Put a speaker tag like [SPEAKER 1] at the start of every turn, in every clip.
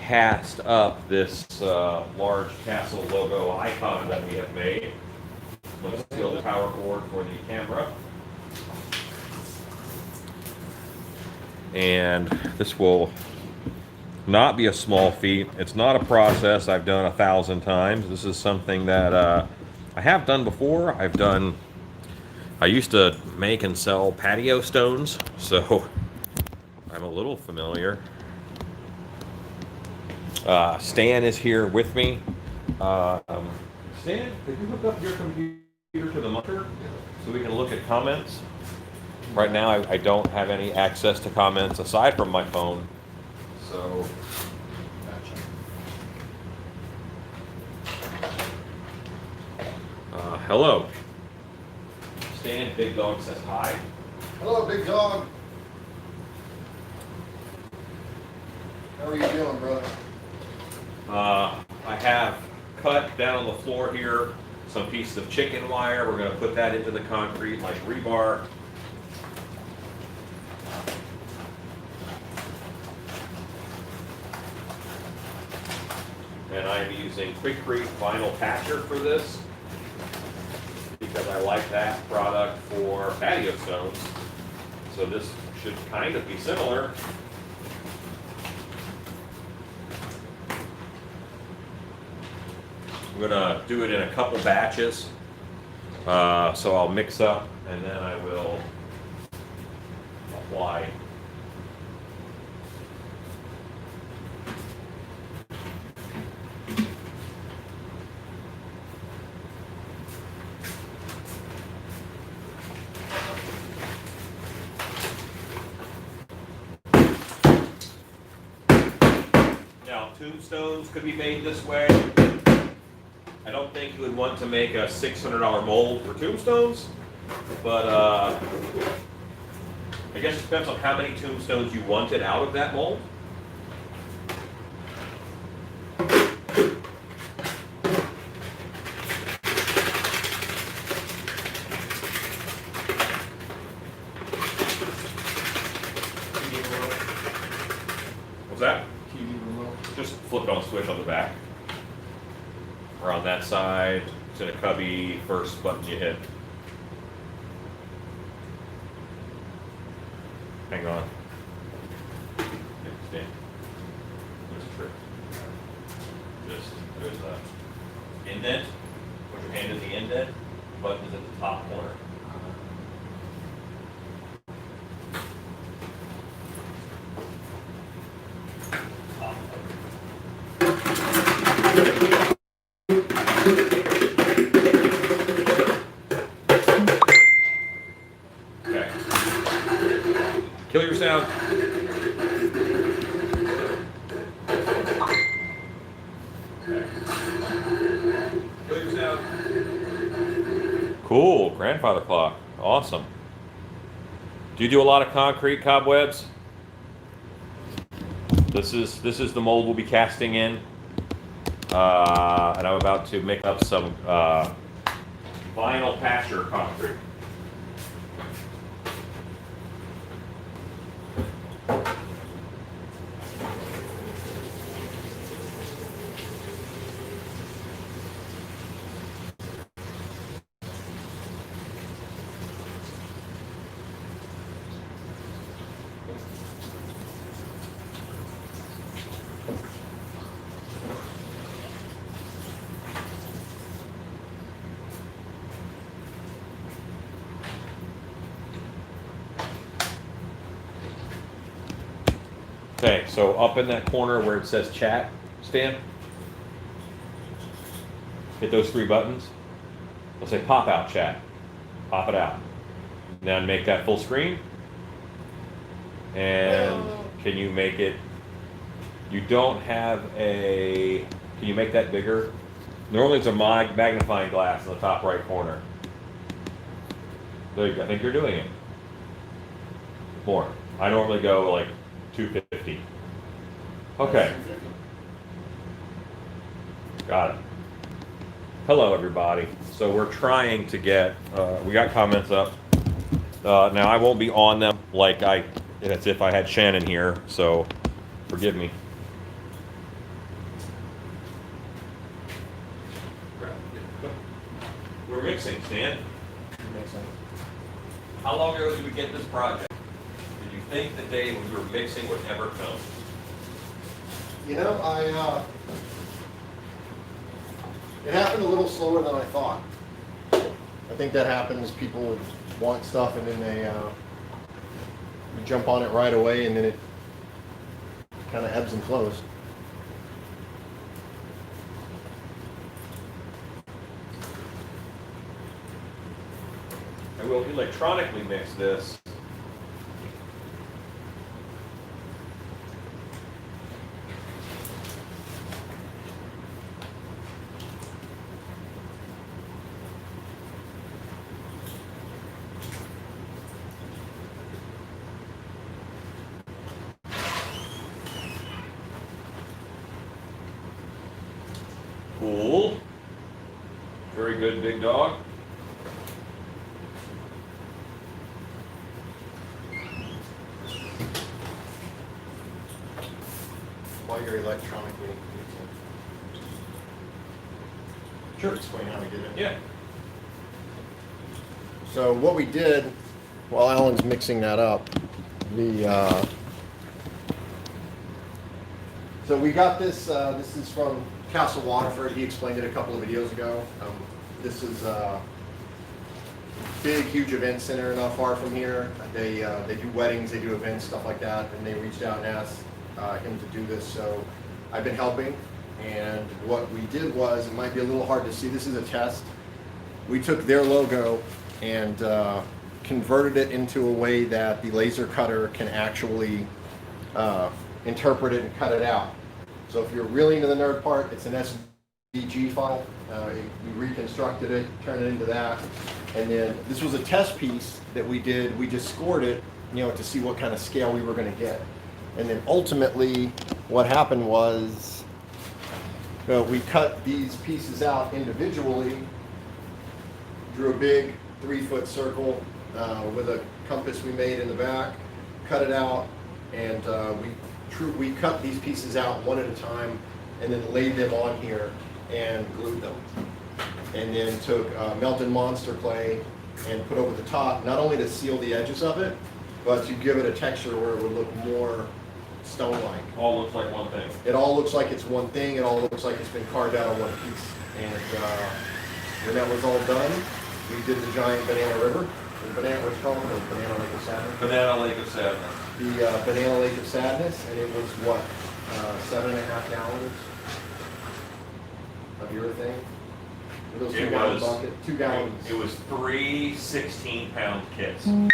[SPEAKER 1] cast up this large castle logo icon that we have made. Let's steal the power cord for the camera. And this will not be a small feat. It's not a process I've done 1,000 times. This is something that I have done before. I used to make and sell patio stones, so I'm a little familiar. Stan is here with me. Stan, could you hook up your computer to the monitor so we can look at comments? Right now, I don't have any access to comments aside from my phone. So, hello. Stan, Big Dog says hi.
[SPEAKER 2] Hello, Big Dog. How are you doing, brother?
[SPEAKER 1] I have cut down on the floor here some pieces of chicken wire. We're going to put that into the concrete like rebar. And I'm using Quikrete vinyl patcher for this because I like that product for patio stones. So this should kind of be similar. I'm gonna do it in a couple batches. So I'll mix up and then I will apply. Now, tombstones could be made this way. I don't think you would want to make a $600 mold for tombstones, but I guess it depends on how many tombstones you wanted out of that mold. What's that? Just flip it on the switch on the back. Or on that side, it's in a cubby, first button you hit. Hang on. Stand. There's a trick. Just, there's a indent. Put your hand in the indent. Button is at the top corner. Okay. Kill your sound. Okay. Kill your sound. Cool. Grandfather clock. Awesome. Do you do a lot of concrete cobwebs? This is the mold we'll be casting in. And I'm about to make up some vinyl patcher concrete. Okay, so up in that corner where it says chat, Stan, hit those three buttons. It'll say pop out chat. Pop it out. And then make that full screen. And can you make it, you don't have a, can you make that bigger? Normally it's a magnifying glass in the top right corner. There you go. I think you're doing it. More. I normally go like 250. Okay. Got it. Hello, everybody. So we're trying to get, we got comments up. Now I won't be on them like as if I had Shannon here, so forgive me. We're mixing, Stan.
[SPEAKER 2] Makes sense.
[SPEAKER 1] How long ago did we get this project? Did you think the day when we were mixing would ever come?
[SPEAKER 2] You know, it happened a little slower than I thought. I think that happens. People want stuff and then they jump on it right away, and then it kind of ebbs and flows.
[SPEAKER 1] I will electronically mix this. Cool. Very good, big dog.
[SPEAKER 2] While you're electronically sure, explain how we did it.
[SPEAKER 1] Yeah.
[SPEAKER 2] So what we did while Alan's mixing that up, so we got this. This is from Castle Waterford. He explained it a couple of videos ago. This is a big, huge event center not far from here. They do weddings, they do events, stuff like that, and they reached out and asked him to do this. So I've been helping, and what we did was, it might be a little hard to see, this is a test. We took their logo and converted it into a way that the laser cutter can actually interpret it and cut it out. So if you're really into the nerd part, it's an SVG file. We reconstructed it, turned it into that, and then this was a test piece that we did. We just scored it, to see what kind of scale we were going to get. And then ultimately, what happened was we cut these pieces out individually, drew a big 3-foot circle with a compass we made in the back, cut it out, and we cut these pieces out one at a time, and then laid them on here and glued them. And then took melted monster clay and put over the top, not only to seal the edges of it, but to give it a texture where it would look more stone-like.
[SPEAKER 1] All looks like one thing.
[SPEAKER 2] It all looks like it's one thing. It all looks like it's been carved out of one piece. And when that was all done, we did the giant banana river. The banana, what's it called? The banana lake of sadness.
[SPEAKER 1] Banana Lake of Sadness.
[SPEAKER 2] The banana lake of sadness, and it was what, 7.5 gallons of urethane. Those
[SPEAKER 1] It
[SPEAKER 2] 2-gallon
[SPEAKER 1] was-
[SPEAKER 2] bucket, 2 gallons.
[SPEAKER 1] It was 3 16-pound kits.
[SPEAKER 2] Okay.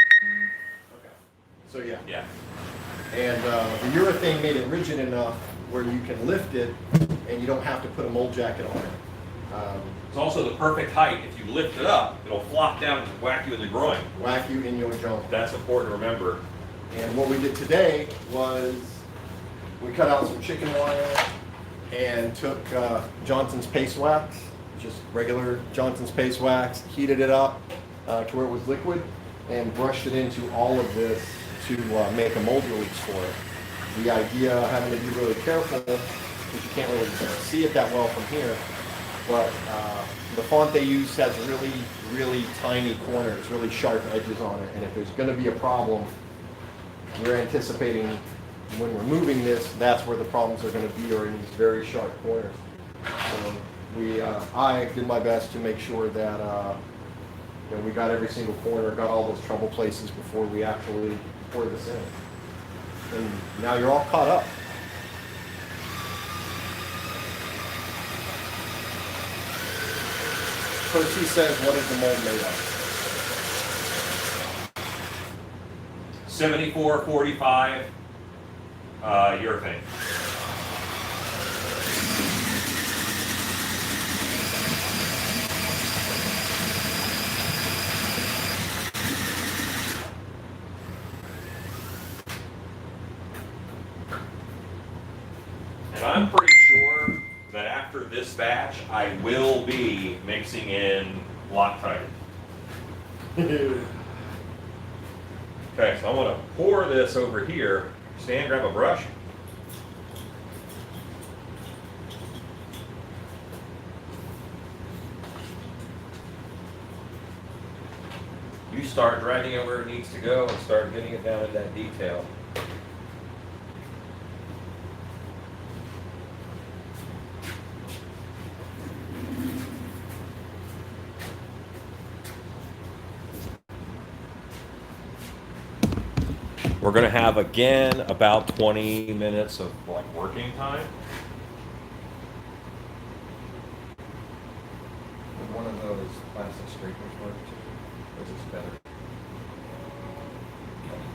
[SPEAKER 2] So yeah.
[SPEAKER 1] Yeah.
[SPEAKER 2] And the urethane made it rigid enough where you can lift it and you don't have to put a mold jacket on it.
[SPEAKER 1] It's also the perfect height. If you lift it up, it'll flop down and whack you in the groin.
[SPEAKER 2] Whack you in your junk.
[SPEAKER 1] That's important to remember.
[SPEAKER 2] And what we did today was we cut out some chicken wire and took Johnson's paste wax, just regular Johnson's paste wax, heated it up to where it was liquid, and brushed it into all of this to make a mold release for it. The idea, having to be really careful, because you can't really see it that well from here, but the font they use has really, really tiny corners, really sharp edges on it, and if there's going to be a problem, we're anticipating when removing this, that's where the problems are going to be, or in these very sharp corners. So I did my best to make sure that we got every single corner, got all those trouble places before we actually pour this in. And now you're all caught up. Percy says, what is the mold made of?
[SPEAKER 1] 74-45 urethane. And I'm pretty sure that after this batch, I will be mixing in Loctite. Okay, so I want to pour this over here. Stan, grab a brush. start dragging it where it needs to go and start getting it down in that detail. We're going to have, again, about 20 minutes of like working time.
[SPEAKER 2] Would one of those plastic scrapers work too? Or is this better?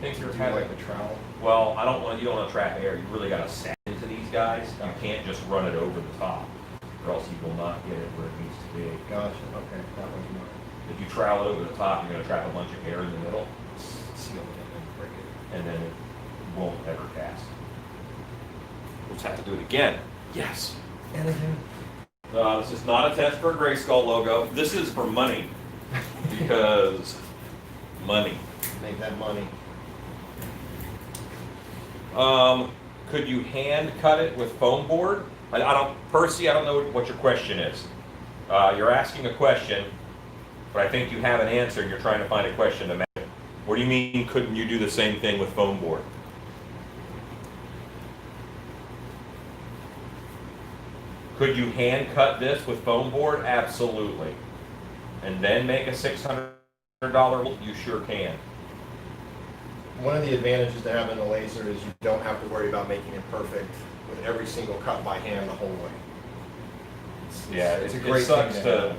[SPEAKER 1] Think you're
[SPEAKER 2] Do you
[SPEAKER 1] having,
[SPEAKER 2] like the trowel?
[SPEAKER 1] well, you don't want to trap air. You really got to sand into these guys. You can't just run it over the top, or else you will not get it where it needs to be.
[SPEAKER 2] Gotcha, okay, that one's more.
[SPEAKER 1] If you trowel it over the top, you're going to trap a bunch of air in the middle,
[SPEAKER 2] Seal it and break it.
[SPEAKER 1] and then it won't ever cast. We'll just have to do it again. Yes.
[SPEAKER 2] And again.
[SPEAKER 1] This is not a test for a Gray Skull logo. This is for money. Because money.
[SPEAKER 2] Make that money.
[SPEAKER 1] Could you hand cut it with foam board? Percy, I don't know what your question is. You're asking a question, but I think you have an answer and you're trying to find a question to match it. What do you mean, couldn't you do the same thing with foam board? Could you hand cut this with foam board? Absolutely. And then make a $600 you sure can.
[SPEAKER 2] One of the advantages to having a laser is you don't have to worry about making it perfect with every single cut by hand the whole way.
[SPEAKER 1] Yeah,
[SPEAKER 2] it's a
[SPEAKER 1] it
[SPEAKER 2] great
[SPEAKER 1] sucks
[SPEAKER 2] thing to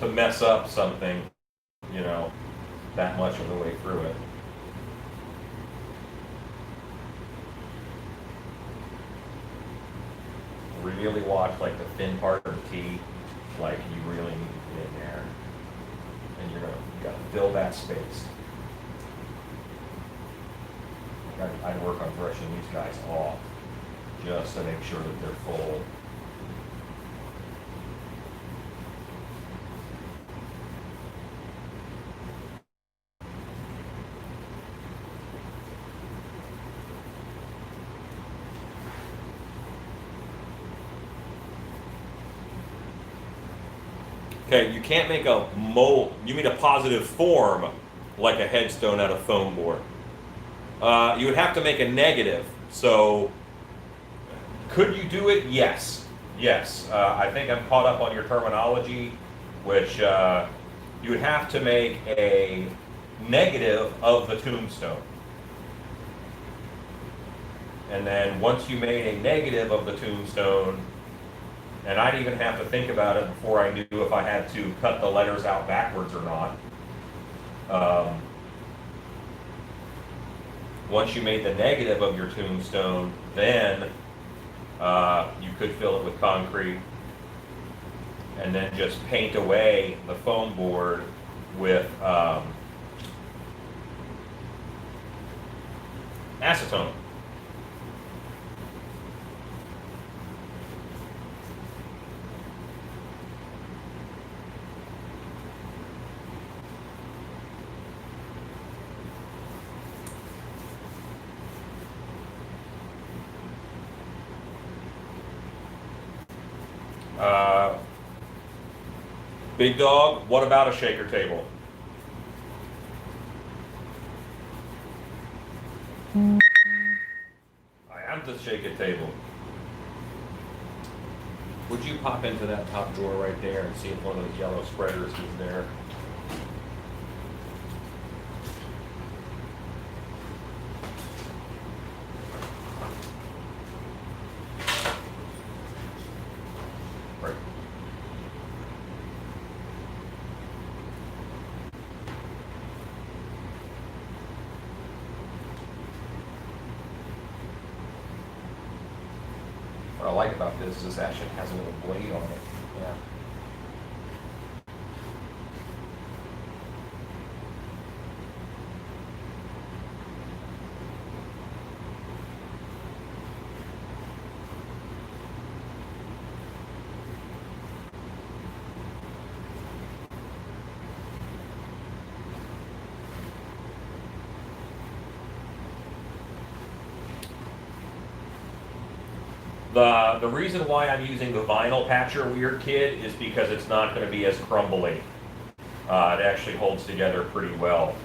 [SPEAKER 2] have.
[SPEAKER 1] mess up something, you know, that much of the way through it. Really watch like the thin part of the T, like you really need to get in there, and you gotta fill that space. I work on brushing these guys off just to make sure that they're full. Okay, you can't make a mold, you mean a positive form like a headstone out of foam board. You would have to make a negative. So, could you do it? Yes. Yes. I think I'm caught up on your terminology, which you would have to make a negative of the tombstone. And then once you made a negative of the tombstone, and I'd even have to think about it before I knew if I had to cut the letters out backwards or not. Once you made the negative of your tombstone, then you could fill it with concrete and then just paint away the foam board with acetone. Big dog, what about a shaker table? I am the shaker table. Would you pop into that top drawer right there and see if one of those yellow spreaders is there? Right. What I like about this is this actually has a little blade on it. Yeah. The reason why I'm using the vinyl patcher weird kid is because it's not going to be as crumbly. It actually holds together pretty well.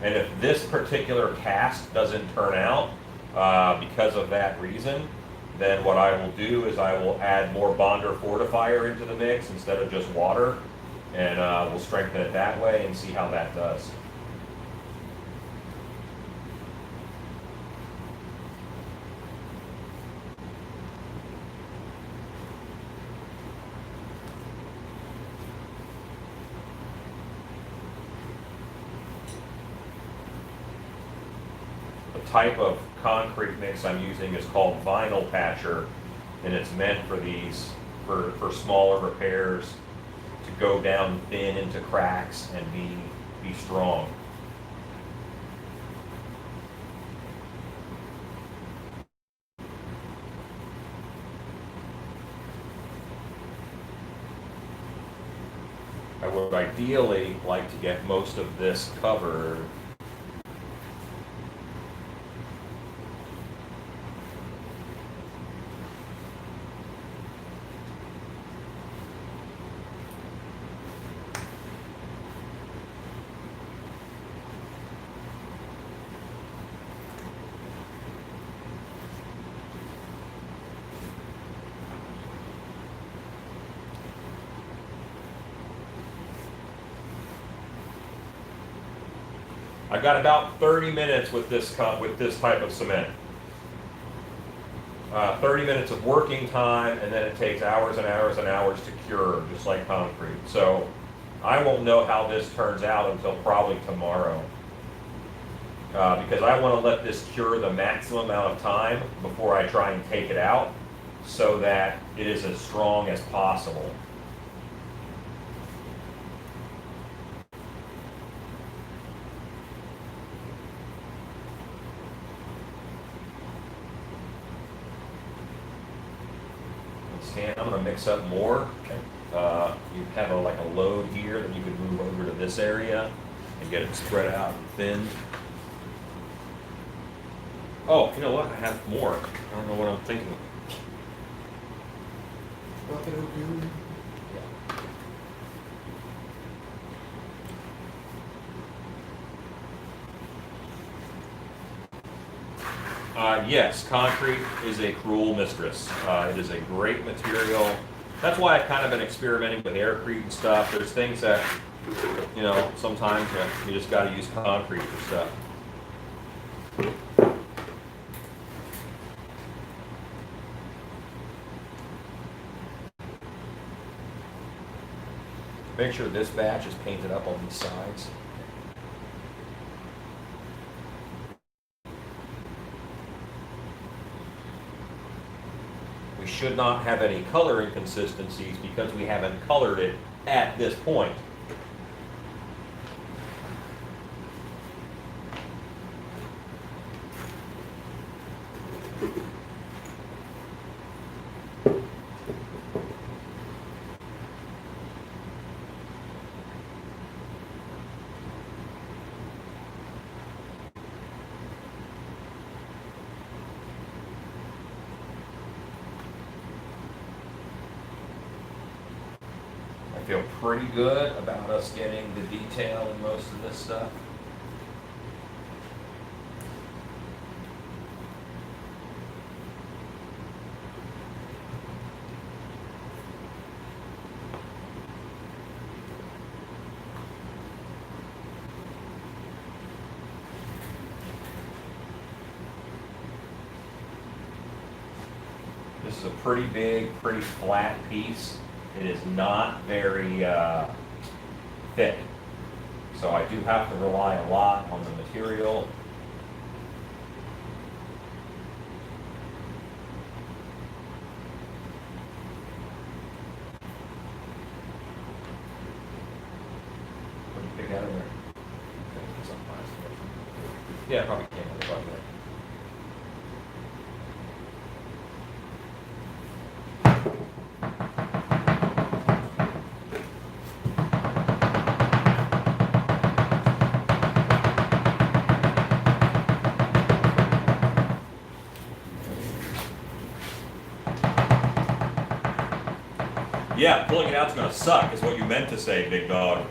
[SPEAKER 1] And if this particular cast doesn't turn out because of that reason, then what I will do is I will add more bonder fortifier into the mix instead of just water, and we'll strengthen it that way and see how that does. Type of concrete mix I'm using is called vinyl patcher, and it's meant for these for smaller repairs to go down thin into cracks and be strong. I would ideally like to get most of this covered. I've got about 30 minutes with this type of cement. 30 minutes of working time, and then it takes hours and hours and hours to cure, just like concrete. So I won't know how this turns out until probably tomorrow, because I want to let this cure the maximum amount of time before I try and take it out, so that it is as strong as possible. I'm going to mix up more. You have like a load here that you could move over to this area and get it spread out and thin. Oh, you know what? I have more. I don't know what I'm thinking. Yes, concrete is a cruel mistress. It is a great material. That's why I've kind of been experimenting with aircrete and stuff. There's things that, you know, sometimes you just got to use concrete for stuff. Make sure this batch is painted up on these sides. We should not have any color inconsistencies because we haven't colored it at this point. I feel pretty good about us getting the detail in most of this stuff. This is a pretty big, pretty flat piece. It is not very thick, so I do have to rely a lot on the material. What did you pick out of there? Yeah, probably came with the bucket. Yeah, pulling it out's gonna suck is what you meant to say, big dog.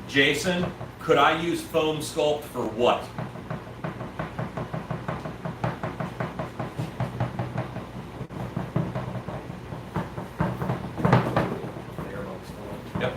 [SPEAKER 1] Jason, could I use foam sculpt for what? Yep.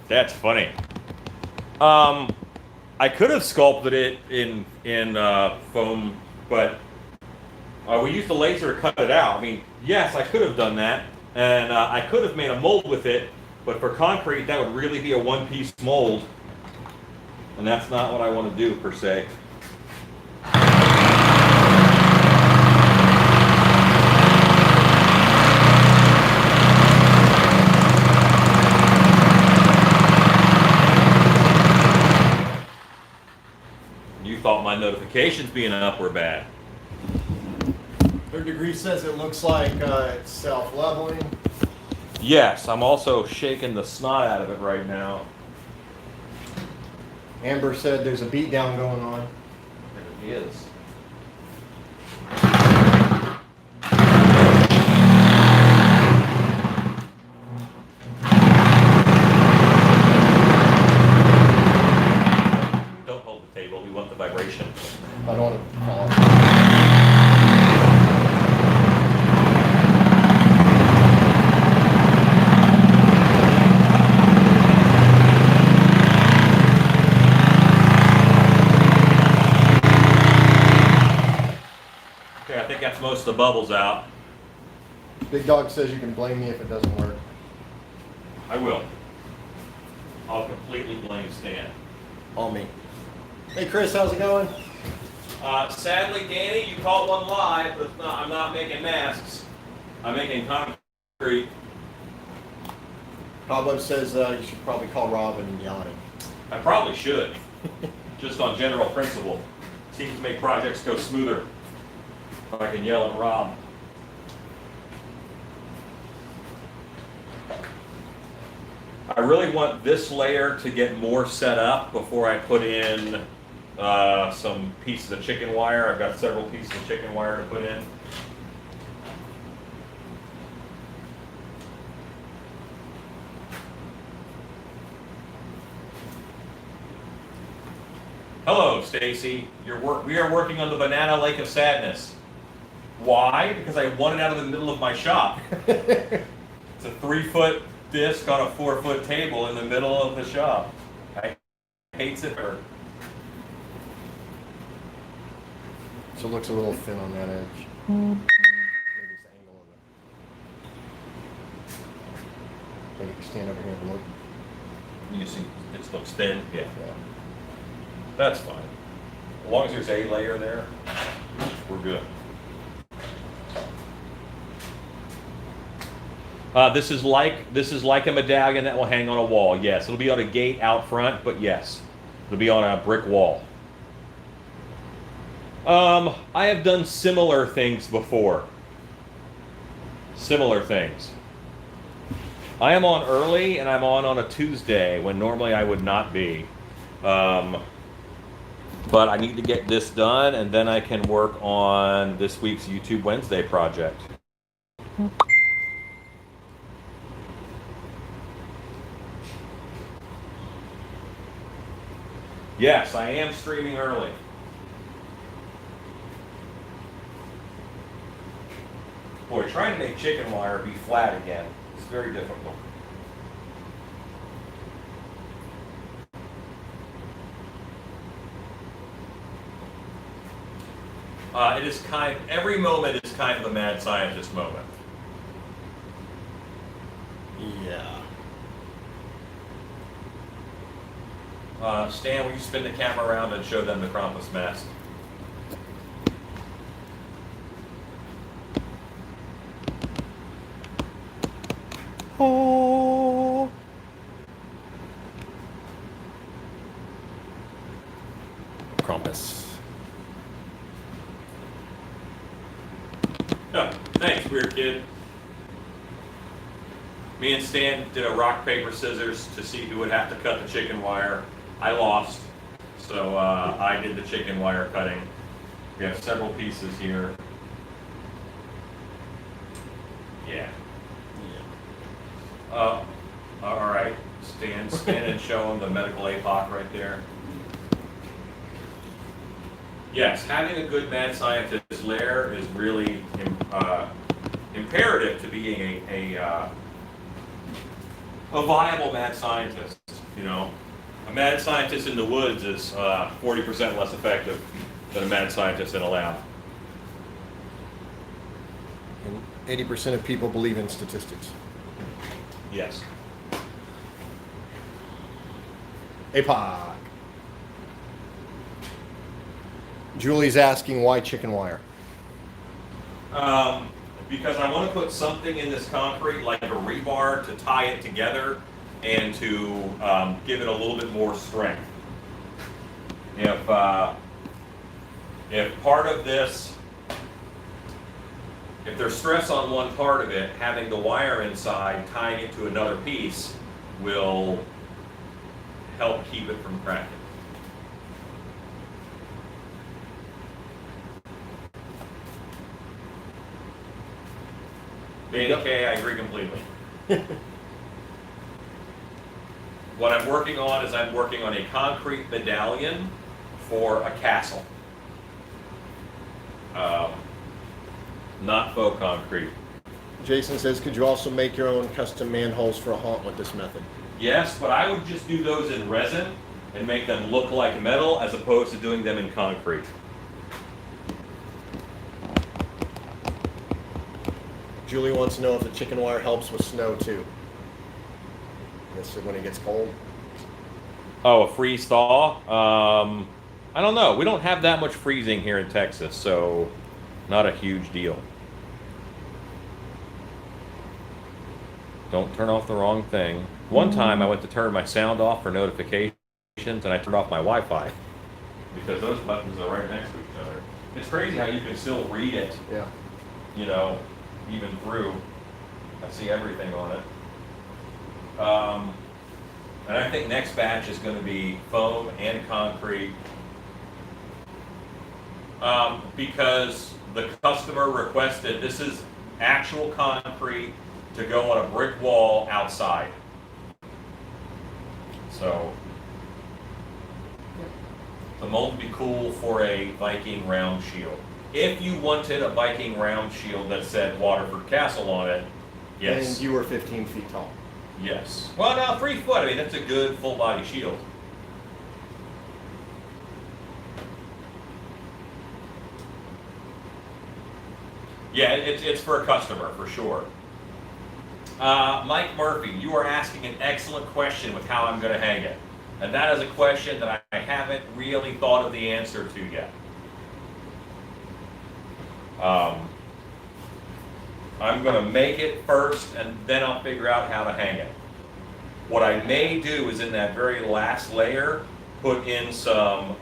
[SPEAKER 1] That's funny. I could have sculpted it in foam, but we used the laser to cut it out. I mean, yes, I could have done that, and I could have made a mold with it, but for concrete, that would really be a one-piece mold, and that's not what I want to do per se. Thought my notifications being up were bad.
[SPEAKER 2] Third degree says it looks like it's self-leveling.
[SPEAKER 1] Yes, I'm also shaking the snot out of it right now.
[SPEAKER 2] Amber said there's a beat down going on.
[SPEAKER 1] There it is. Don't hold the table, we want the vibration.
[SPEAKER 2] I don't want to fall.
[SPEAKER 1] Okay, I think that's most of the bubbles out.
[SPEAKER 2] Big Dog says you can blame me if it doesn't work.
[SPEAKER 1] I will. I'll completely blame Stan.
[SPEAKER 2] On me. Hey Chris, how's it going?
[SPEAKER 1] Sadly, Danny, you caught one live, but I'm not making masks. I'm making concrete.
[SPEAKER 2] Pablo says you should probably call Rob and yell at him.
[SPEAKER 1] I probably should, just on general principle. Seems to make projects go smoother if I can yell at Rob. I really want this layer to get more set up before I put in some pieces of chicken wire. I've got several pieces of chicken wire to put in. Hello, Stacy. We are working on the Banana Lake of Sadness. Why? Because I want it out of the middle of my shop. It's a 3-foot disc on a 4-foot table in the middle of the shop. I hate it.
[SPEAKER 2] So it looks a little thin on that edge. Maybe it's the angle of it. Maybe you can stand over here and look.
[SPEAKER 1] You see, it looks thin. Yeah,
[SPEAKER 2] Yeah.
[SPEAKER 1] that's fine. As long as there's a layer there, we're good. This is like a medallion that will hang on a wall. Yes, it'll be on a gate out front, but yes, it'll be on a brick wall. I have done similar things before. Similar things. I am on early, and I'm on a Tuesday when normally I would not be. Um, but I need to get this done, and then I can work on this week's YouTube Wednesday project. Yes, I am streaming early. Boy, trying to make chicken wire be flat again is very difficult. It is every moment is kind of a mad scientist moment.
[SPEAKER 2] Yeah.
[SPEAKER 1] Stan, will you spin the camera around and show them the Krampus mask?
[SPEAKER 2] Oh. Krampus.
[SPEAKER 1] Oh, thanks, weird kid. Me and Stan did a rock, paper, scissors to see who would have to cut the chicken wire. I lost, so I did the chicken wire cutting. We have several pieces here. Yeah. All right. Stand and show them the medical APOC right there. Yes, having a good mad scientist lair is really imperative to being a viable mad scientist. You know, a mad scientist in the woods is 40% less effective than a mad scientist in a lab.
[SPEAKER 2] And 80% of people believe in statistics.
[SPEAKER 1] Yes.
[SPEAKER 2] APOC. Julie's asking why chicken wire.
[SPEAKER 1] Because I want to put something in this concrete, like a rebar, to tie it together and to give it a little bit more strength. If part of this, if there's stress on one part of it, having the wire inside, tying it to another piece, will help keep it from cracking. Beta K, I agree completely. What I'm working on is I'm working on a concrete medallion for a castle. Not faux concrete.
[SPEAKER 2] Jason says, could you also make your own custom manholes for a haunt with this method?
[SPEAKER 1] Yes, but I would just do those in resin and make them look like metal as opposed to doing them in concrete.
[SPEAKER 2] Julie wants to know if the chicken wire helps with snow too. Yes, when it gets cold.
[SPEAKER 1] Oh, a freeze thaw? I don't know. We don't have that much freezing here in Texas, so not a huge deal. Don't turn off the wrong thing. One time I went to turn my sound off for notifications and I turned off my Wi-Fi because those buttons are right next to each other. It's crazy how you can still read it,
[SPEAKER 2] Yeah.
[SPEAKER 1] you know, even through. I see everything on it. And I think next batch is going to be foam and concrete because the customer requested this is actual concrete to go on a brick wall outside. So the mold would be cool for a Viking round shield. If you wanted a Viking round shield that said Waterford Castle on it, yes.
[SPEAKER 2] And you were 15 feet tall.
[SPEAKER 1] Yes. Well, now 3 foot. I mean, that's a good full body shield. Yeah, it's for a customer for sure. Mike Murphy, you are asking an excellent question with how I'm going to hang it. And that is a question that I haven't really thought of the answer to yet. I'm going to make it first and then I'll figure out how to hang it. What I may do is in that very last layer, put in some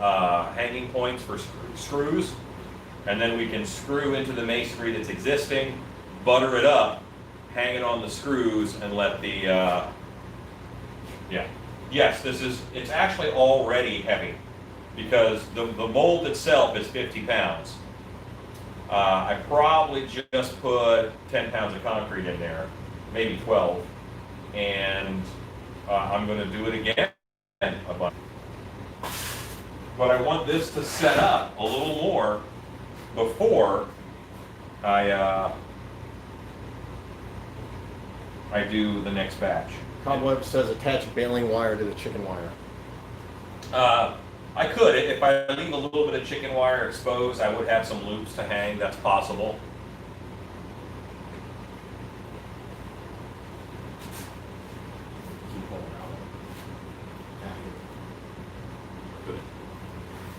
[SPEAKER 1] hanging points for screws And then we can screw into the masonry that's existing, butter it up, hang it on the screws, and let the, yeah. Yes, it's actually already heavy because the mold itself is 50 pounds. I probably just put 10 pounds of concrete in there, maybe 12, and I'm going to do it again a bunch. But I want this to set up a little more before I do the next batch.
[SPEAKER 2] Cobweb says attach baling wire to the chicken wire.
[SPEAKER 1] I could, if I leave a little bit of chicken wire exposed, I would have some loops to hang, that's possible. Good.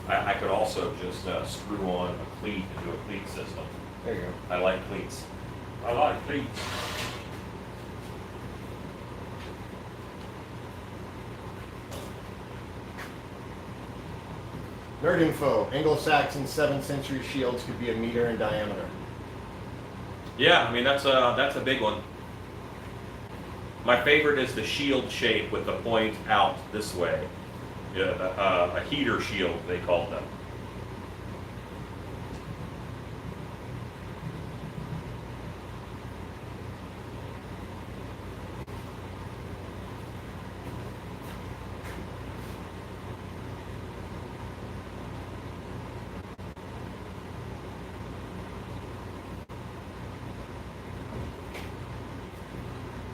[SPEAKER 1] I could also just screw on a cleat and do a cleat system.
[SPEAKER 2] There you go.
[SPEAKER 1] I like cleats. I like cleats.
[SPEAKER 2] Nerd info. Anglo-Saxon 7th century shields could be a meter in diameter.
[SPEAKER 1] Yeah, I mean that's a big one. My favorite is the shield shape with the point out this way. Yeah, a heater shield, they call them.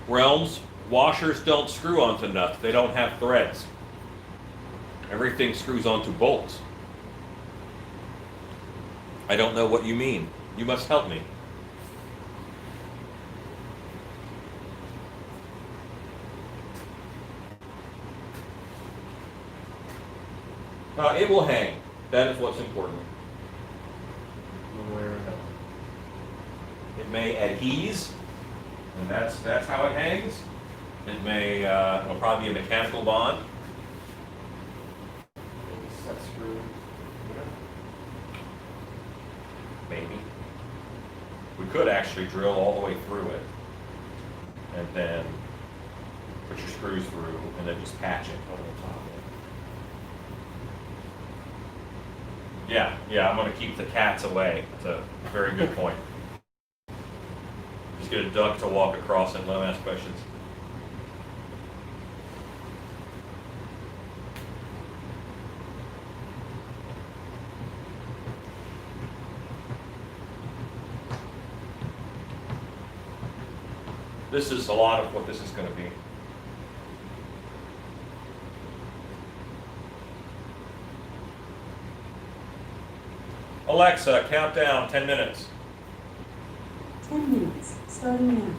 [SPEAKER 1] Realms, washers don't screw onto nuts. They don't have threads. Everything screws onto bolts. I don't know what you mean. You must help me. It will hang. That is what's important. It may adhese, and that's how it hangs. It may, it'll probably be a mechanical bond.
[SPEAKER 2] Set screw.
[SPEAKER 1] Maybe. We could actually drill all the way through it, and then put your screws through, and then just patch it over the top. Yeah, I'm going to keep the cats away. That's a very good point. Just get a duck to walk across and let them ask questions. This is a lot of what this is going to be. Alexa, count down 10 minutes.
[SPEAKER 3] 10 minutes, starting now.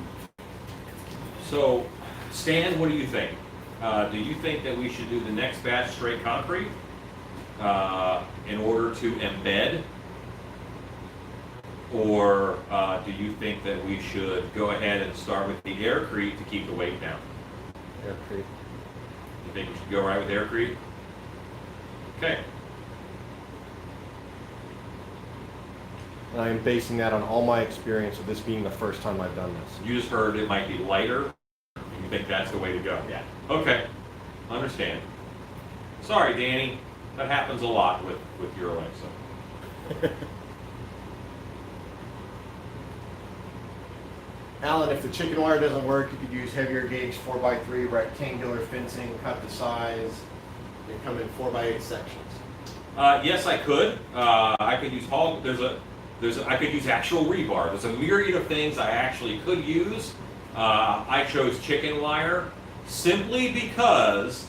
[SPEAKER 1] So, Stan, what do you think? Do you think that we should do the next batch straight concrete in order to embed? Or do you think that we should go ahead and start with the aircrete to keep the weight down?
[SPEAKER 2] Aircrete.
[SPEAKER 1] You think we should go right with aircrete? Okay.
[SPEAKER 2] And I am basing that on all my experience of this being the first time I've done this.
[SPEAKER 1] You just heard it might be lighter. You think that's the way to go?
[SPEAKER 2] Yeah.
[SPEAKER 1] Okay. Understand. Sorry, Danny. That happens a lot with your Alexa.
[SPEAKER 2] Alan, if the chicken wire doesn't work, you could use heavier gauge 4x3 rectangular fencing, cut to size, and come in 4x8 sections.
[SPEAKER 1] Yes, I could. I could use I could use actual rebar. There's a myriad of things I actually could use. I chose chicken wire simply because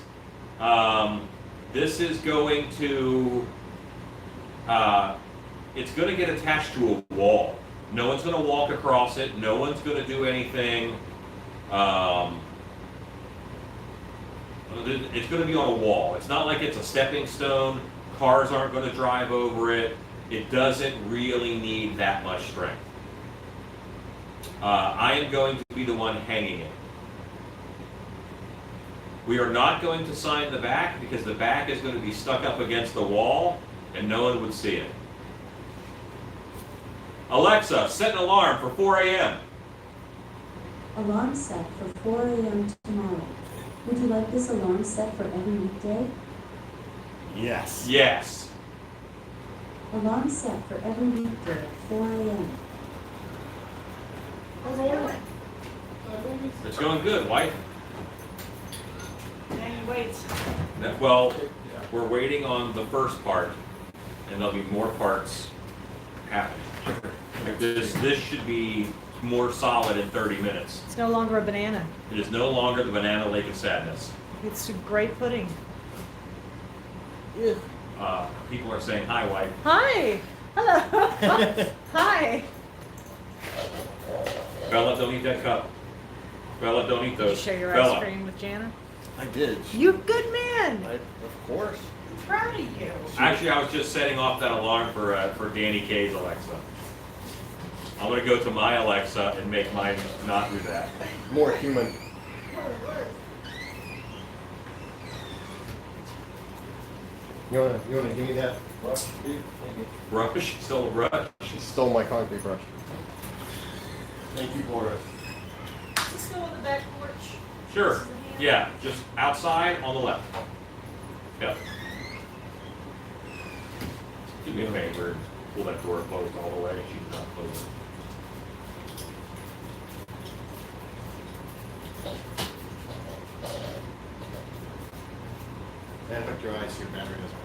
[SPEAKER 1] this is going to it's going to get attached to a wall. No one's going to walk across it. No one's going to do anything. It's going to be on a wall. It's not like it's a stepping stone. Cars aren't going to drive over it. It doesn't really need that much strength. I am going to be the one hanging it. We are not going to sign the back because the back is going to be stuck up against the wall and no one would see it. Alexa, set an alarm for 4 a.m.
[SPEAKER 3] Alarm set for 4 a.m. tomorrow. Would you like this alarm set for every weekday?
[SPEAKER 2] Yes.
[SPEAKER 1] Yes.
[SPEAKER 3] Alarm set for every weekday at 4 a.m.
[SPEAKER 1] It's going good, wife.
[SPEAKER 4] And wait.
[SPEAKER 1] Well, we're waiting on the first part, and there'll be more parts happening. This should be more solid in 30 minutes.
[SPEAKER 4] It's no longer a banana.
[SPEAKER 1] It is no longer the banana lake of sadness.
[SPEAKER 4] It's a great pudding.
[SPEAKER 1] People are saying hi, wife.
[SPEAKER 4] Hi. Hello. Hi.
[SPEAKER 1] Bella, don't eat that cup. Bella, don't eat
[SPEAKER 4] Did you
[SPEAKER 1] those.
[SPEAKER 4] share your
[SPEAKER 1] Bella.
[SPEAKER 4] ice cream with Jana?
[SPEAKER 2] I did.
[SPEAKER 4] You good man.
[SPEAKER 2] Of course.
[SPEAKER 4] I'm proud of you.
[SPEAKER 1] Actually, I was just setting off that alarm for Danny K's Alexa. I'm gonna go to my Alexa and make mine not do that.
[SPEAKER 2] More human. You wanna give me that brush, Steve? Thank you.
[SPEAKER 1] Brush, still a brush.
[SPEAKER 2] She stole my concrete brush. Thank you for it.
[SPEAKER 4] Let's go on the back porch.
[SPEAKER 1] Sure. Yeah, just outside on the left. Yep. Do me a favor, pull that door closed all the way. She's not closing.
[SPEAKER 2] And put your eyes, your battery doesn't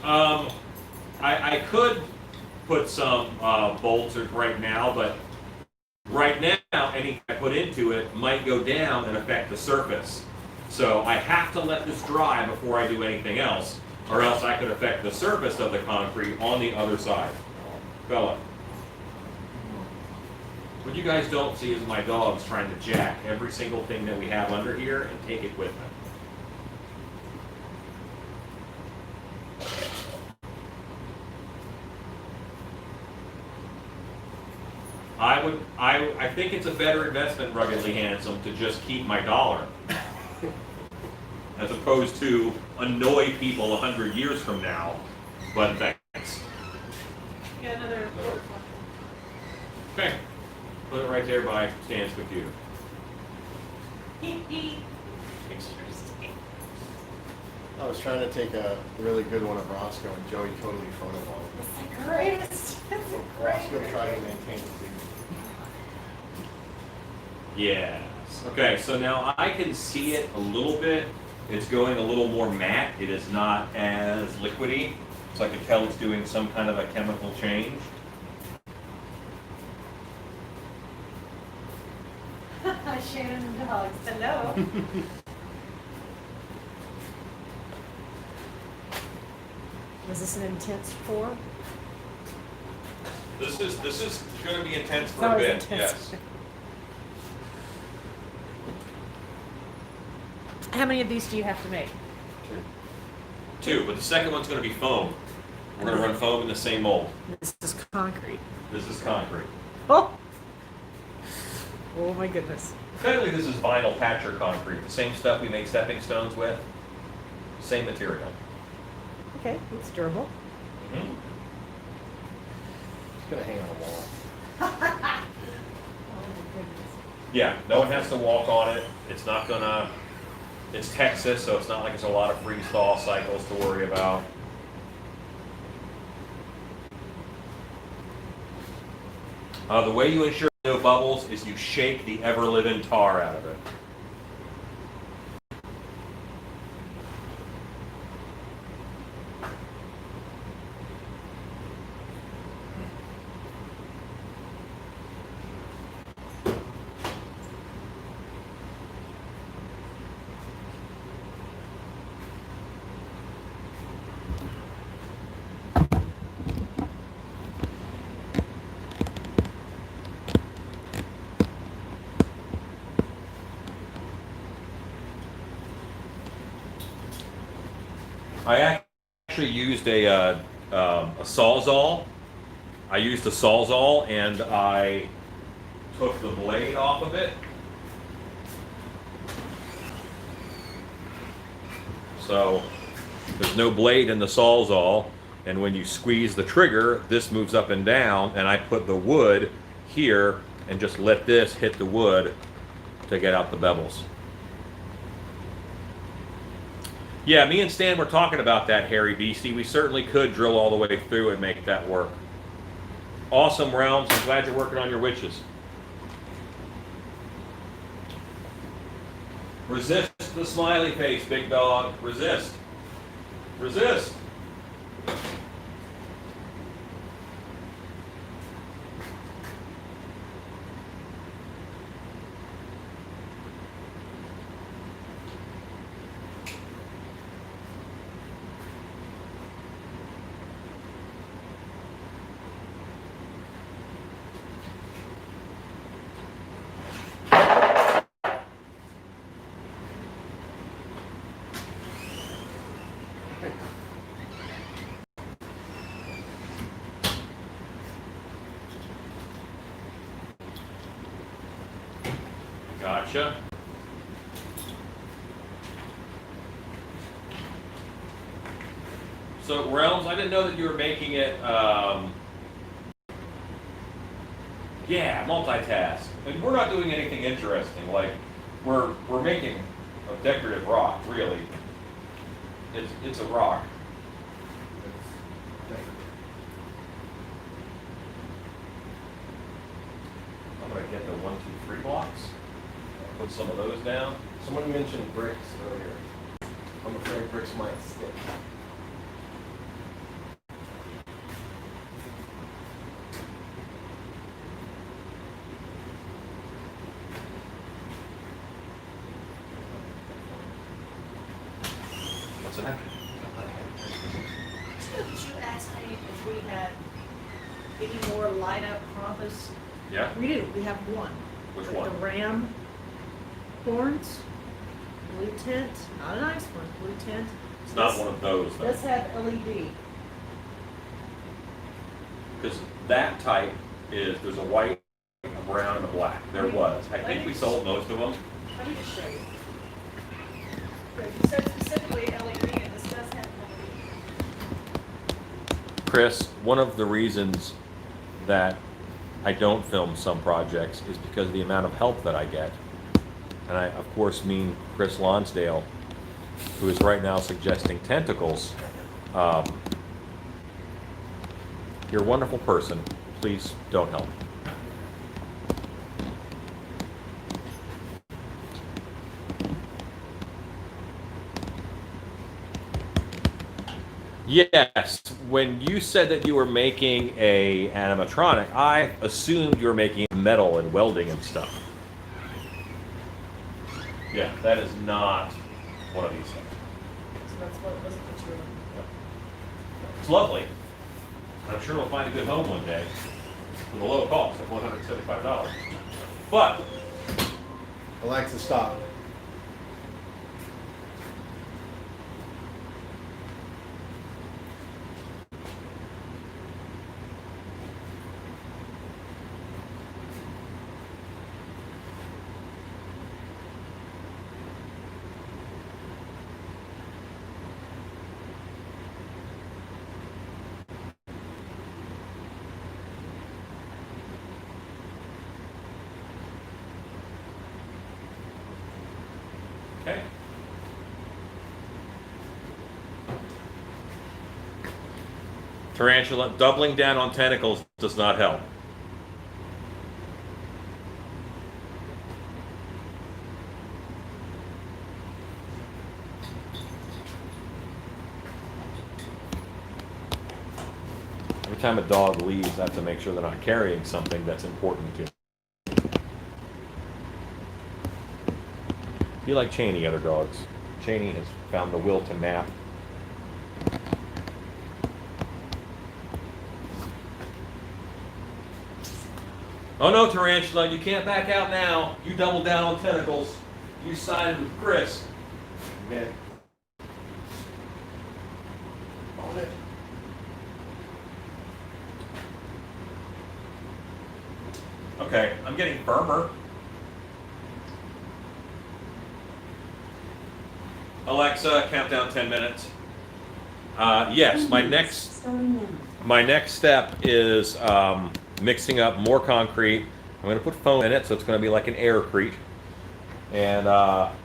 [SPEAKER 2] run.
[SPEAKER 1] I could put some bolts right now, but right now anything I put into it might go down and affect the surface. So I have to let this dry before I do anything else, or else I could affect the surface of the concrete on the other side. Bella. What you guys don't see is my dog's trying to jack every single thing that we have under here and take it with them. I think it's a better investment, Ruggedly Handsome, to just keep my dollar. As opposed to annoy people 100 years from now. But thanks.
[SPEAKER 4] Got another one.
[SPEAKER 1] Okay. Put it right there by Stan's computer.
[SPEAKER 4] Interesting.
[SPEAKER 2] I was trying to take a really good one of Roscoe, and Joey totally photobombed.
[SPEAKER 4] It's the greatest. It's the
[SPEAKER 2] Roscoe
[SPEAKER 4] greatest.
[SPEAKER 2] tried to maintain it.
[SPEAKER 1] Yes. Okay, so now I can see it a little bit. It's going a little more matte. It is not as liquidy. So I can tell it's doing some kind of a chemical change.
[SPEAKER 4] Shannon dogs. Hello. Was this an intense pour?
[SPEAKER 1] This is going to be intense for
[SPEAKER 4] That
[SPEAKER 1] a
[SPEAKER 4] was
[SPEAKER 1] bit.
[SPEAKER 4] intense.
[SPEAKER 1] Yes.
[SPEAKER 4] How many of these do you have to make?
[SPEAKER 1] Two, but the second one's going to be foam. We're going to run foam in the same mold.
[SPEAKER 4] This is concrete.
[SPEAKER 1] This is concrete.
[SPEAKER 4] Oh! Oh my goodness.
[SPEAKER 1] Technically, this is vinyl patcher concrete. The same stuff we make stepping stones with. Same material.
[SPEAKER 4] Okay, it's durable.
[SPEAKER 1] Mm-hmm.
[SPEAKER 2] It's gonna hang on the wall.
[SPEAKER 4] Oh my goodness.
[SPEAKER 1] Yeah, no one has to walk on it. It's not gonna. It's Texas, so it's not like there's a lot of freeze-thaw cycles to worry about. The way you ensure no bubbles is you shake the ever-living tar out of it. I actually used a Sawzall. I used a Sawzall and I took the blade off of it. So there's no blade in the Sawzall. And when you squeeze the trigger, this moves up and down, and I put the wood here and just let this hit the wood to get out the bevels. Yeah, me and Stan were talking about that, Hairy Beastie. We certainly could drill all the way through and make that work. Awesome, Realms. I'm glad you're working on your witches. Resist the smiley face, big dog. Resist. Resist. Gotcha. So Realms, I didn't know that you were making it. Yeah, multitask. And we're not doing anything interesting. Like we're making a decorative rock. Really, it's a rock. I'm gonna get the 1, 2, 3 blocks. Put some of those down.
[SPEAKER 2] Someone mentioned bricks earlier. I'm afraid bricks might stick.
[SPEAKER 1] What's that?
[SPEAKER 4] Did you ask me if we had any more light up compass?
[SPEAKER 1] Yeah.
[SPEAKER 4] We do, we have one.
[SPEAKER 1] Which
[SPEAKER 4] Like
[SPEAKER 1] one?
[SPEAKER 4] The ram horns, blue tint, not a nice one, blue tint.
[SPEAKER 1] It's not one of those though.
[SPEAKER 4] Does have LED.
[SPEAKER 1] Because that type is, there's a white, a brown, and a black. There was. I think we sold most of them.
[SPEAKER 4] Let me just show you. Okay, you said specifically LED, and this does have LED.
[SPEAKER 1] Chris, one of the reasons that I don't film some projects is because of the amount of help that I get. And I, of course, mean Chris Lonsdale, who is right now suggesting tentacles. You're a wonderful person. Please don't help. Yes, when you said that you were making a animatronic, I assumed you were making metal and welding and stuff. Yeah, that is not one of these things.
[SPEAKER 4] So that's what was what you were looking
[SPEAKER 1] It's lovely. I'm sure we'll find a good home one day for the low cost of $175. But
[SPEAKER 2] Alexa, stop.
[SPEAKER 1] okay. Tarantula, doubling down on tentacles does not help. Every time a dog leaves, I have to make sure they're not carrying something that's important to me. You like Cheney, other dogs. Cheney has found the will to nap. Oh no, Tarantula, you can't back out now. You doubled down on tentacles. You sided with Chris. Okay. On it. Okay, I'm getting firmer. Alexa, count down 10 minutes. Yes,
[SPEAKER 3] 10 minutes, starting now.
[SPEAKER 1] my next step is mixing up more concrete. I'm going to put foam in it, so it's going to be like an aircrete. And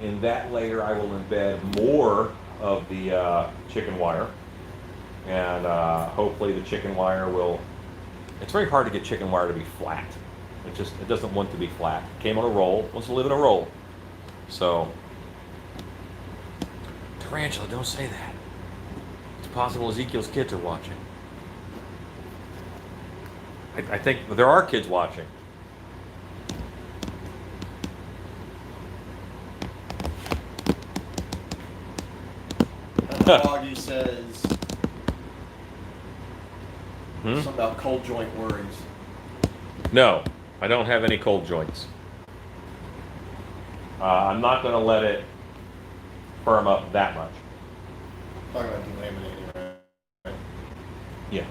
[SPEAKER 1] in that layer, I will embed more of the chicken wire. And hopefully the chicken wire will... It's very hard to get chicken wire to be flat. It doesn't want to be flat. It came on a roll, wants to live in a roll. So, Tarantula, don't say that. It's possible Ezekiel's kids are watching. I think there are kids watching.
[SPEAKER 2] And the doggy says
[SPEAKER 1] Hmm?
[SPEAKER 2] something about cold joint worries.
[SPEAKER 1] No, I don't have any cold joints. I'm not going to let it firm up that much.
[SPEAKER 2] Talking about delaminating, right?
[SPEAKER 1] Yeah.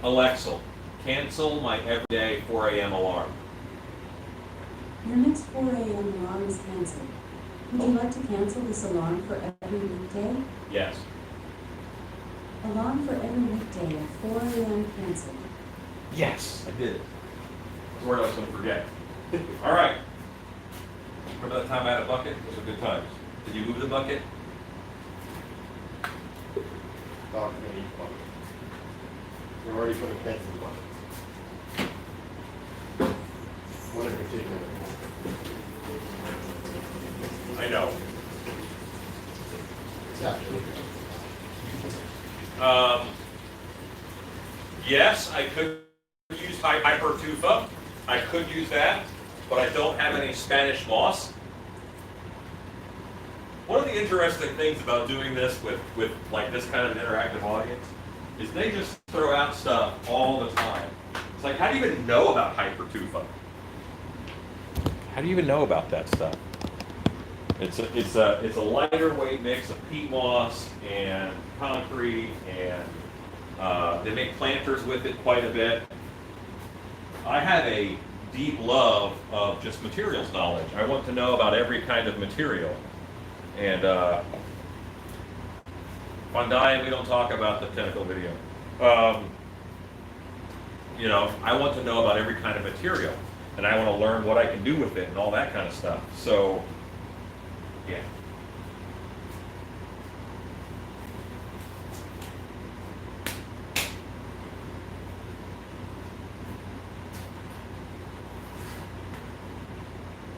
[SPEAKER 1] Alexa, cancel my everyday 4 a.m. alarm.
[SPEAKER 3] Your next 4 a.m. alarm is canceled. Would you like to cancel this alarm for every weekday?
[SPEAKER 1] Yes.
[SPEAKER 3] Alarm for every weekday at 4 a.m. canceled.
[SPEAKER 1] Yes, I did it. That's where I was going to forget. All right. Remember that time I had a bucket? Those were good times. Did you move the bucket?
[SPEAKER 2] Dog can eat bucket. We're already putting pins in the bucket. What in particular?
[SPEAKER 1] I know.
[SPEAKER 2] Exactly.
[SPEAKER 1] Yes, I could use hypertufa. I could use that, but I don't have any Spanish moss. One of the interesting things about doing this with like this kind of an interactive audience is they just throw out stuff all the time. It's like, how do you even know about hypertufa? How do you even know about that stuff? It's a lighter weight mix of peat moss and concrete, and they make planters with it quite a bit. I have a deep love of just materials knowledge. I want to know about every kind of material. And on diet, we don't talk about the technical video. You know, I want to know about every kind of material, and I want to learn what I can do with it and all that kind of stuff. So, yeah.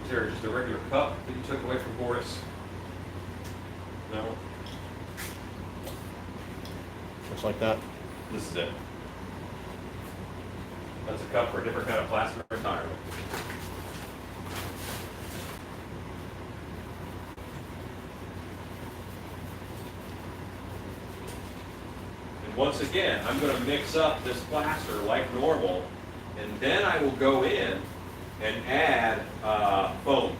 [SPEAKER 1] Is there just a regular cup that you took away from Boris? No?
[SPEAKER 2] Looks like that.
[SPEAKER 1] This is it. That's a cup for a different kind of plastic retirement. And once again, I'm going to mix up this plaster like normal, and then I will go in and add foam.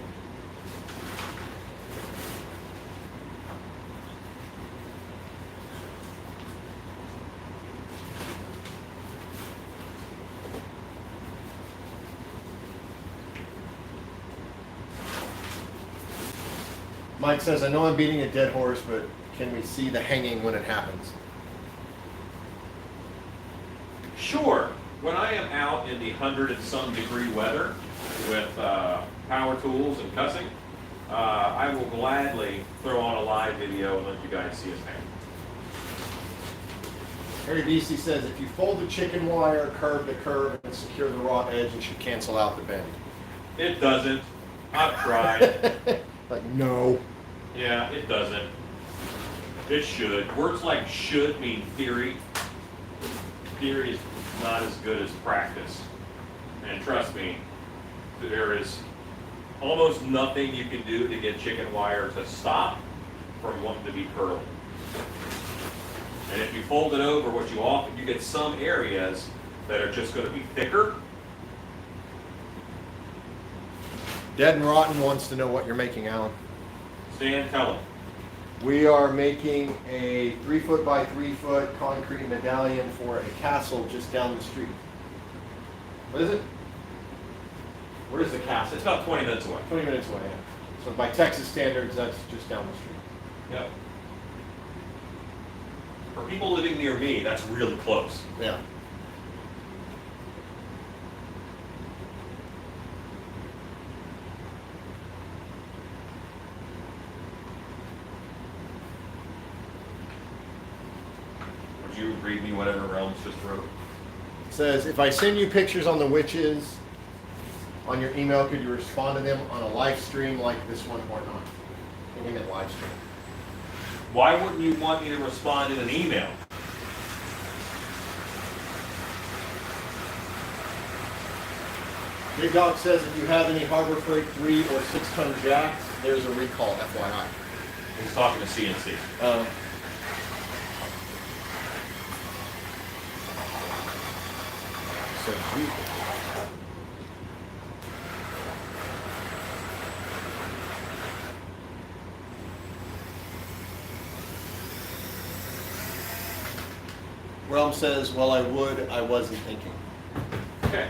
[SPEAKER 2] Mike says, I know I'm beating a dead horse, but can we see the hanging when it happens?
[SPEAKER 1] Sure. When I am out in the 100 and some degree weather with power tools and cussing, I will gladly throw on a live video and let you guys see us hang.
[SPEAKER 2] Harry BC says, if you fold the chicken wire curve to curve and secure the raw edge, it should cancel out the bend.
[SPEAKER 1] It doesn't. I've tried.
[SPEAKER 2] Like, no.
[SPEAKER 1] Yeah, it doesn't. It should. Words like should mean theory. Theory is not as good as practice. And trust me, there is almost nothing you can do to get chicken wire to stop from wanting to be curly. And if you fold it over, what you get some areas that are just going to be thicker.
[SPEAKER 2] Dead and Rotten wants to know what you're making, Alan.
[SPEAKER 1] Stan, tell them.
[SPEAKER 2] We are making a 3 foot by 3 foot concrete medallion for a castle just down the street. What is it? Where is the castle?
[SPEAKER 1] It's about 20 minutes away.
[SPEAKER 2] 20 minutes away, yeah. So by Texas standards, that's just down the street.
[SPEAKER 1] Yep. For people living near me, that's really close.
[SPEAKER 2] Yeah.
[SPEAKER 1] Would you read me whatever Realms just wrote?
[SPEAKER 2] It says, if I send you pictures on the witches on your email, could you respond to them on a live stream like this one or not? And he meant live stream.
[SPEAKER 1] Why wouldn't you want me to respond in an email?
[SPEAKER 2] Big Dog says if you have any Harbor Freight 3 or 6-ton jacks, there's a recall, FYI.
[SPEAKER 1] He's talking to CNC.
[SPEAKER 2] So you. Realm says, well, I would, I wasn't thinking.
[SPEAKER 1] Okay.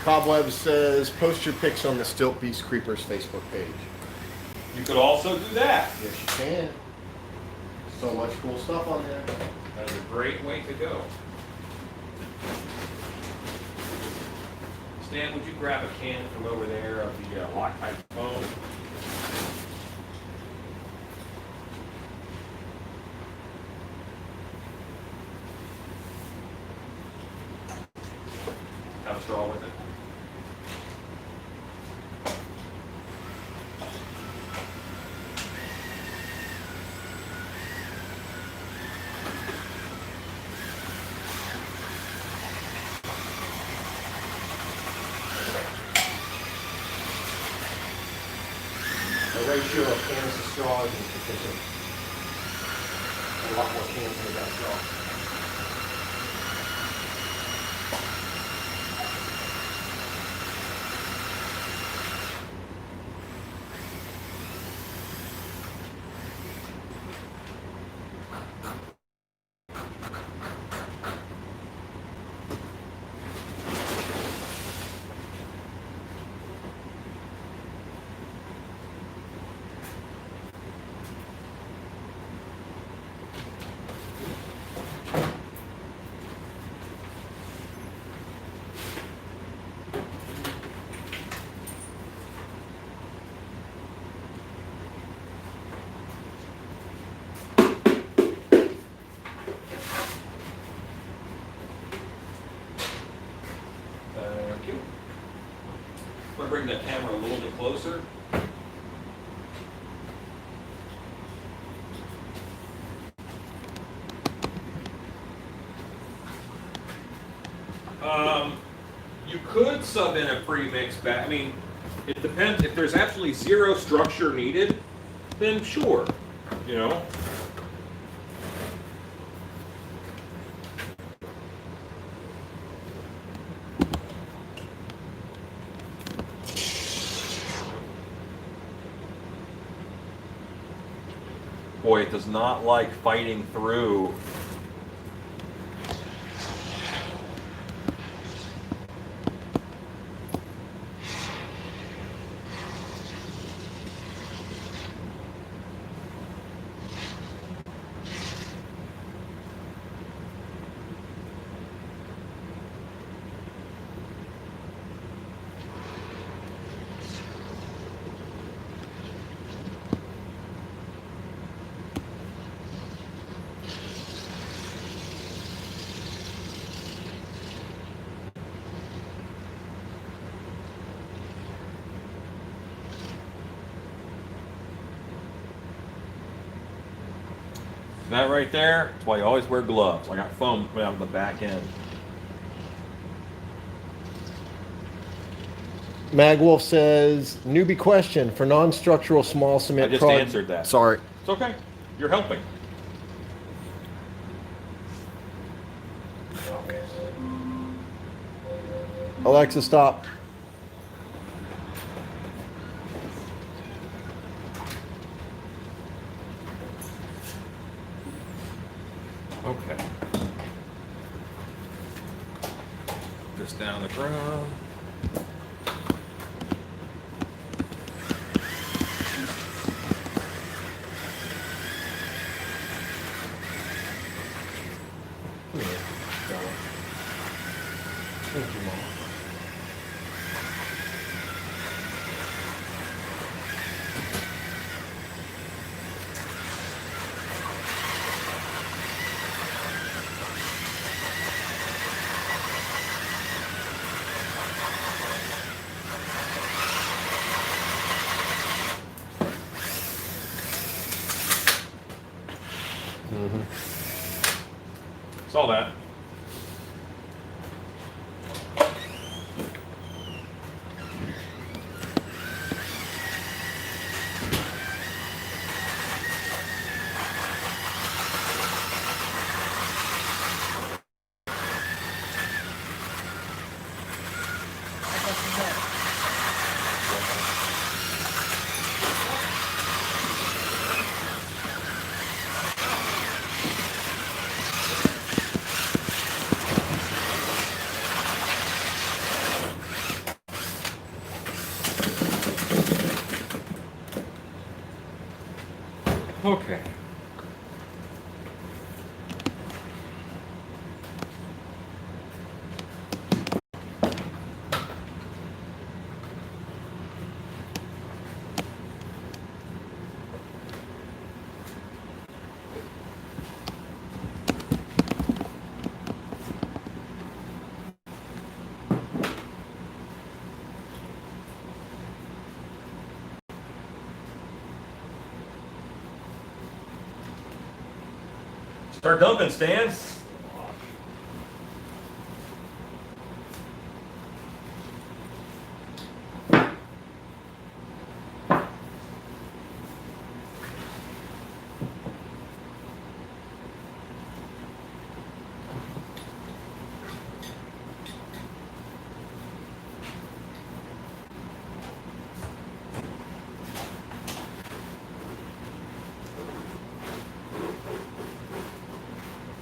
[SPEAKER 2] Cobweb says, post your pics on the Stilt Beast Creepers Facebook page.
[SPEAKER 1] You could also do that.
[SPEAKER 2] Yes, you can. So much cool stuff on there.
[SPEAKER 1] That's a great way to go. Stan, would you grab a can from over there of the Loctite foam? Have a straw with it.
[SPEAKER 2] The ratio of cans to straws is sufficient. A lot more cans than we got straws.
[SPEAKER 1] Thank you. I'm going to bring the camera a little bit closer. You could sub in a pre-mix back. I mean, it depends. If there's absolutely zero structure needed, then sure, you know. Boy, it does not like fighting through. That right there, that's why you always wear gloves. I got foam coming out of the back end.
[SPEAKER 2] Magwolf says, newbie question for non-structural small cement
[SPEAKER 1] I just answered that.
[SPEAKER 2] Sorry.
[SPEAKER 1] It's okay. You're helping.
[SPEAKER 2] Alexa, stop.
[SPEAKER 1] Okay. This down the ground. Come here, Stella. Thank you, Mom. Saw that.
[SPEAKER 4] I guess you know.
[SPEAKER 1] Okay. Start dumping, Stan.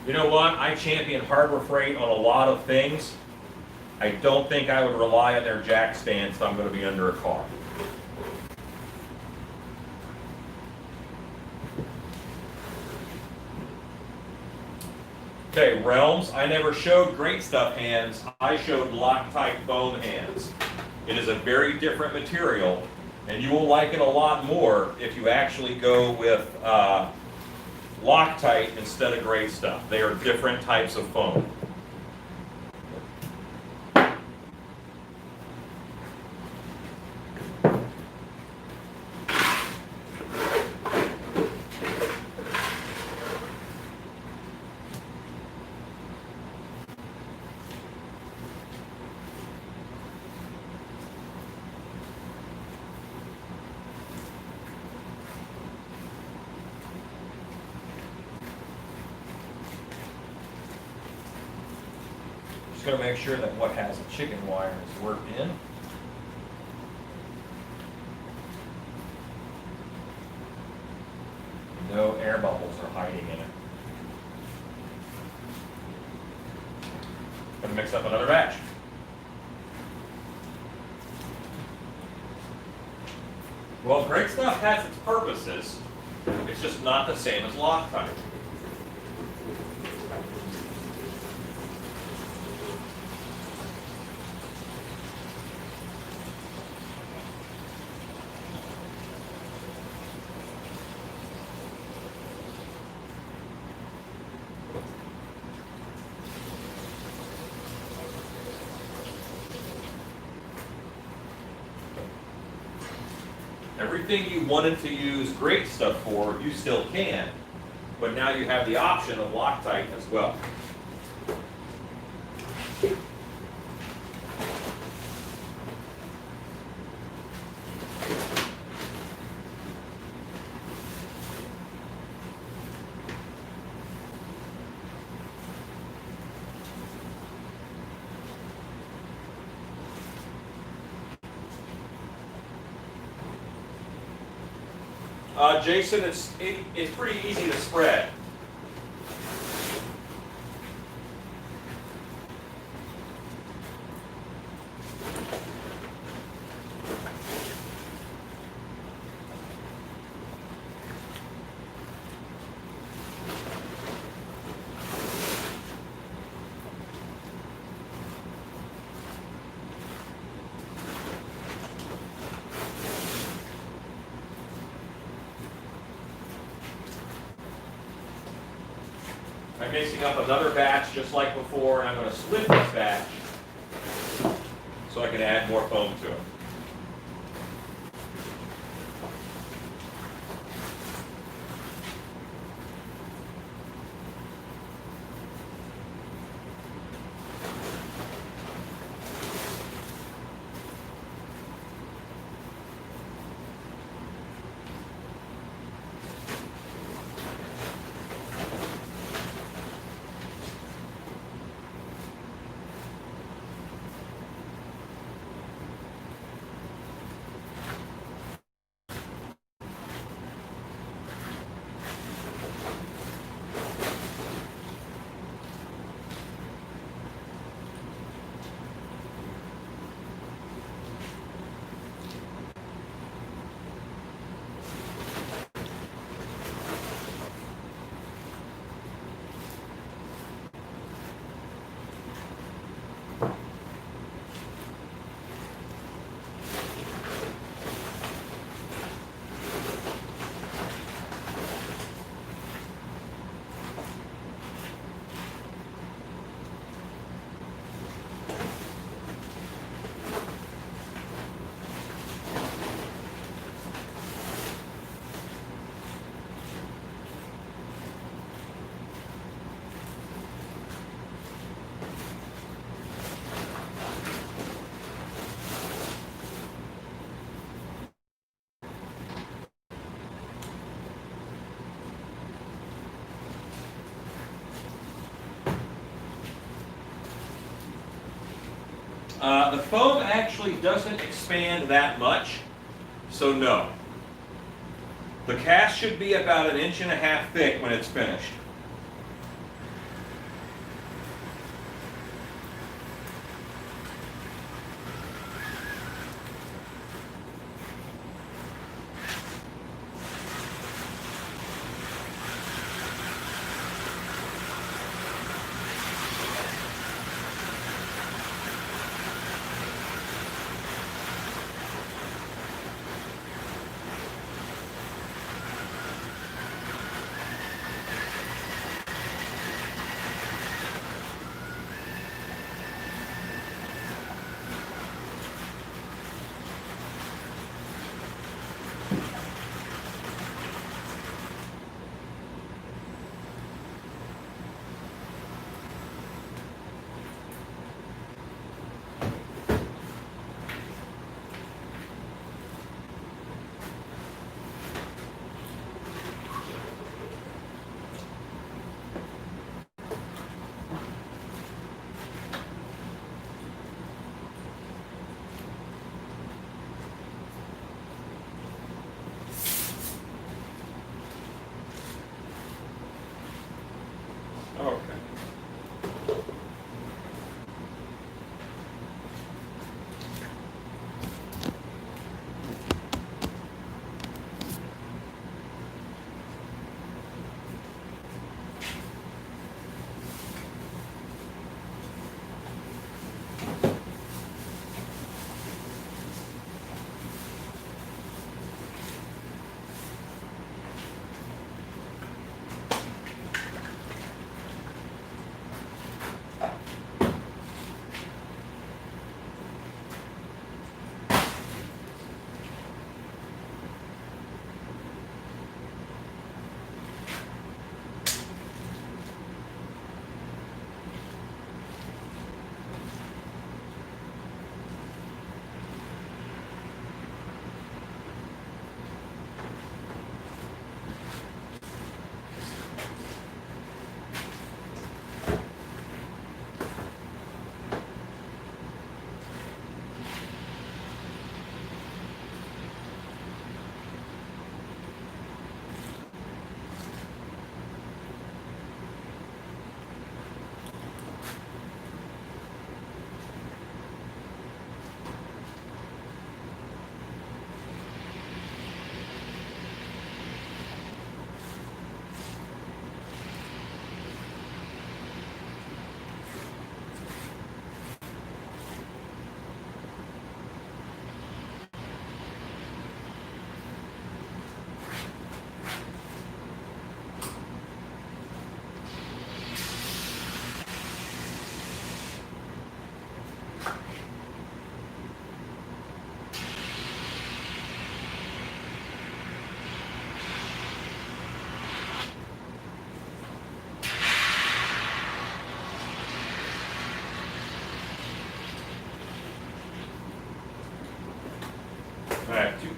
[SPEAKER 1] You know what? I champion Harbor Freight on a lot of things. I don't think I would rely on their jack stands if I'm going to be under a car. Okay, Realms. I never showed great stuff hands. I showed Loctite foam hands. It is a very different material, and you will like it a lot more if you actually go with Loctite instead of great stuff. They are different types of foam. Just going to make sure that what has a chicken wire is worked in. No air bubbles are hiding in it. Going to mix up another batch. Well, great stuff has its purposes. It's just not the same as Loctite. Everything you wanted to use great stuff for, you still can, but now you have the option of Loctite as well. Jason, it's pretty easy to spread. I'm mixing up another batch just like before, and I'm going to split this batch so I can add more foam to it. The foam actually doesn't expand that much, so no. The cast should be about 1.5 inches thick when it's finished.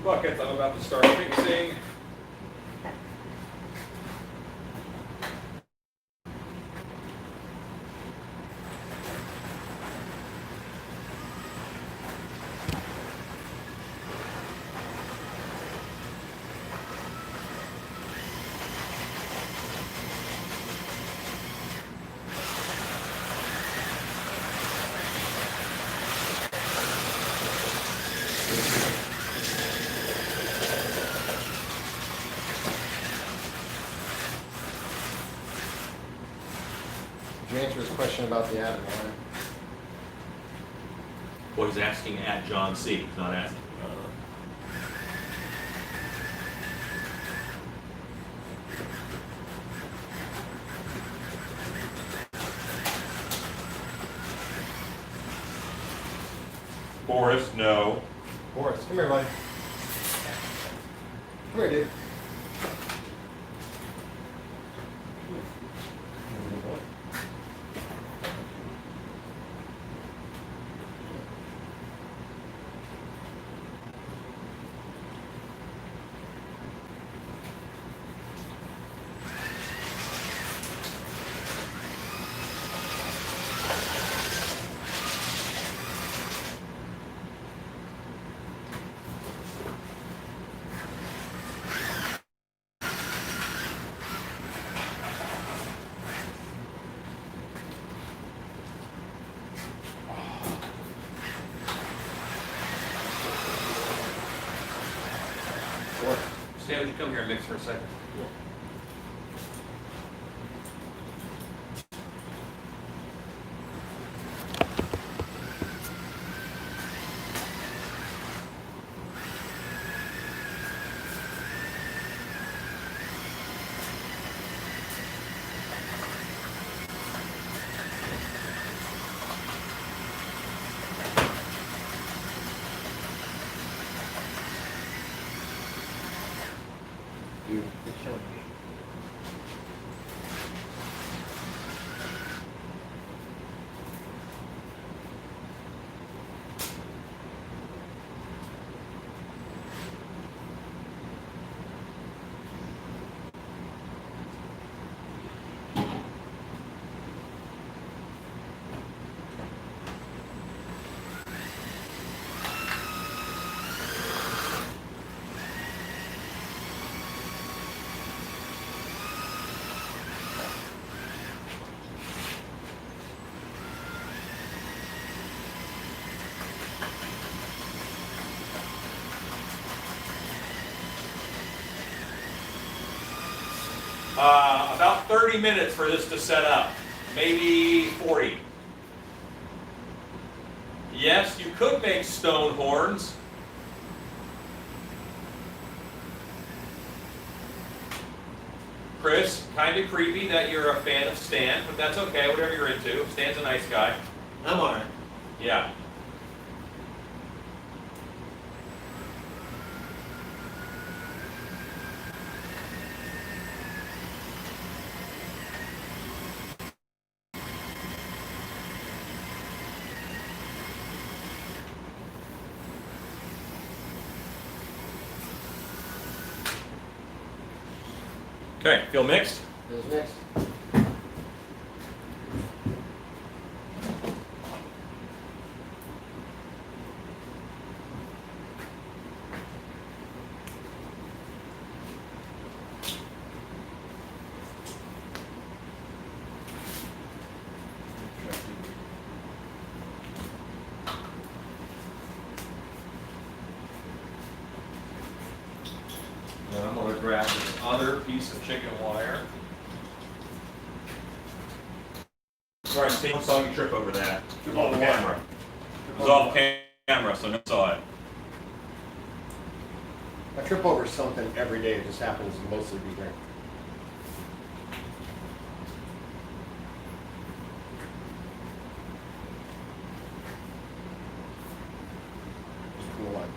[SPEAKER 1] buckets I'm about to start fixing.
[SPEAKER 2] Did you answer his question about the added line?
[SPEAKER 1] Well, he's asking at John C. He's not asking. Boris, no.
[SPEAKER 2] Boris, come here, buddy. Come here, dude. Boris.
[SPEAKER 1] Stan, would you come here and mix for a second?
[SPEAKER 2] You, it's showing me.
[SPEAKER 1] About 30 minutes for this to set up, maybe 40. Yes, you could make stone horns. Chris, kind of creepy that you're a fan of Stan, but that's okay, whatever you're into. Stan's a nice guy.
[SPEAKER 2] I'm alright.
[SPEAKER 1] Yeah. Okay, feel mixed?
[SPEAKER 2] Who's next?
[SPEAKER 1] Now I'm going to grab this other piece of chicken wire. Sorry, Steve, saw you trip over that. It was off camera. It was off camera, so no one saw it.
[SPEAKER 2] I trip over something every day. It just happens to mostly be here. It's cool like that.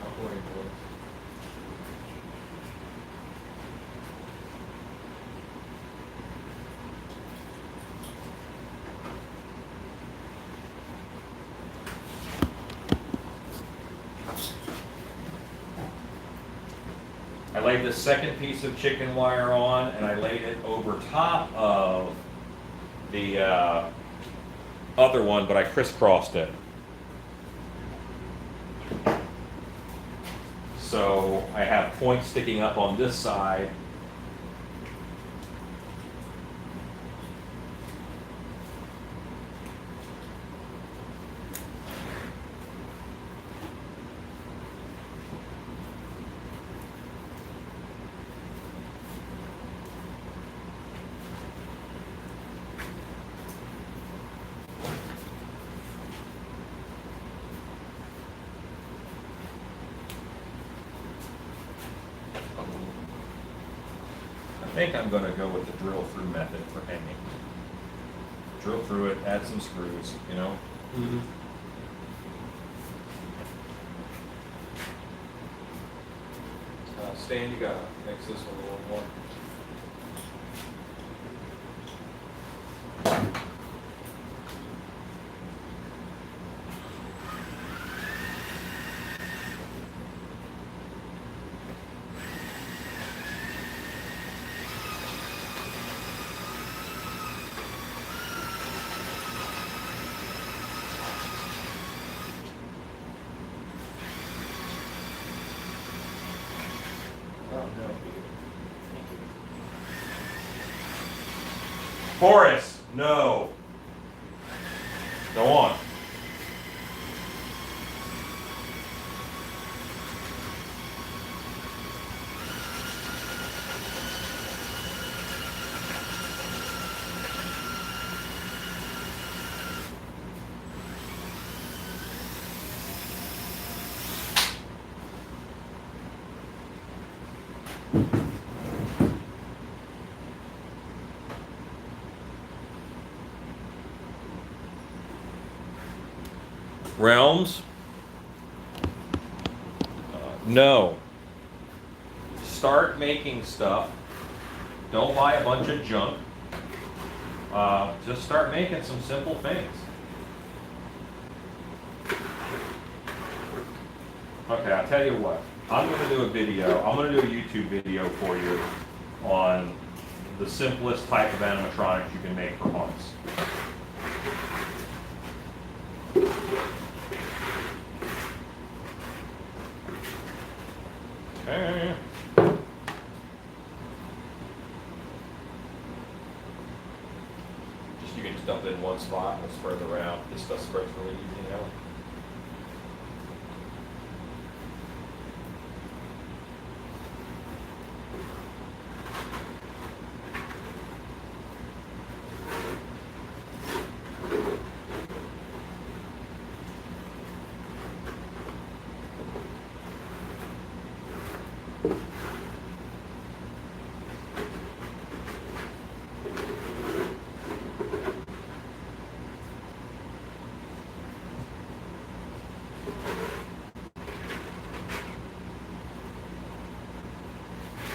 [SPEAKER 2] Don't worry, boys.
[SPEAKER 1] I laid the second piece of chicken wire on, and I laid it over top of the other one, but I crisscrossed it. So I have points sticking up on this side. I think I'm going to go with the drill through method for hanging. Drill through it, add some screws, you know.
[SPEAKER 2] Mm-hmm.
[SPEAKER 1] Stan, you got to mix this one a little more. Horace, no. Go on. Realms? No. Start making stuff. Don't buy a bunch of junk. Just start making some simple things. Okay, I'll tell you what. I'm going to do a video. I'm going to do a YouTube video for you on the simplest type of animatronics you can make for haunts. Okay. You can just dump it in one spot and spread it around. This stuff spreads really easy now.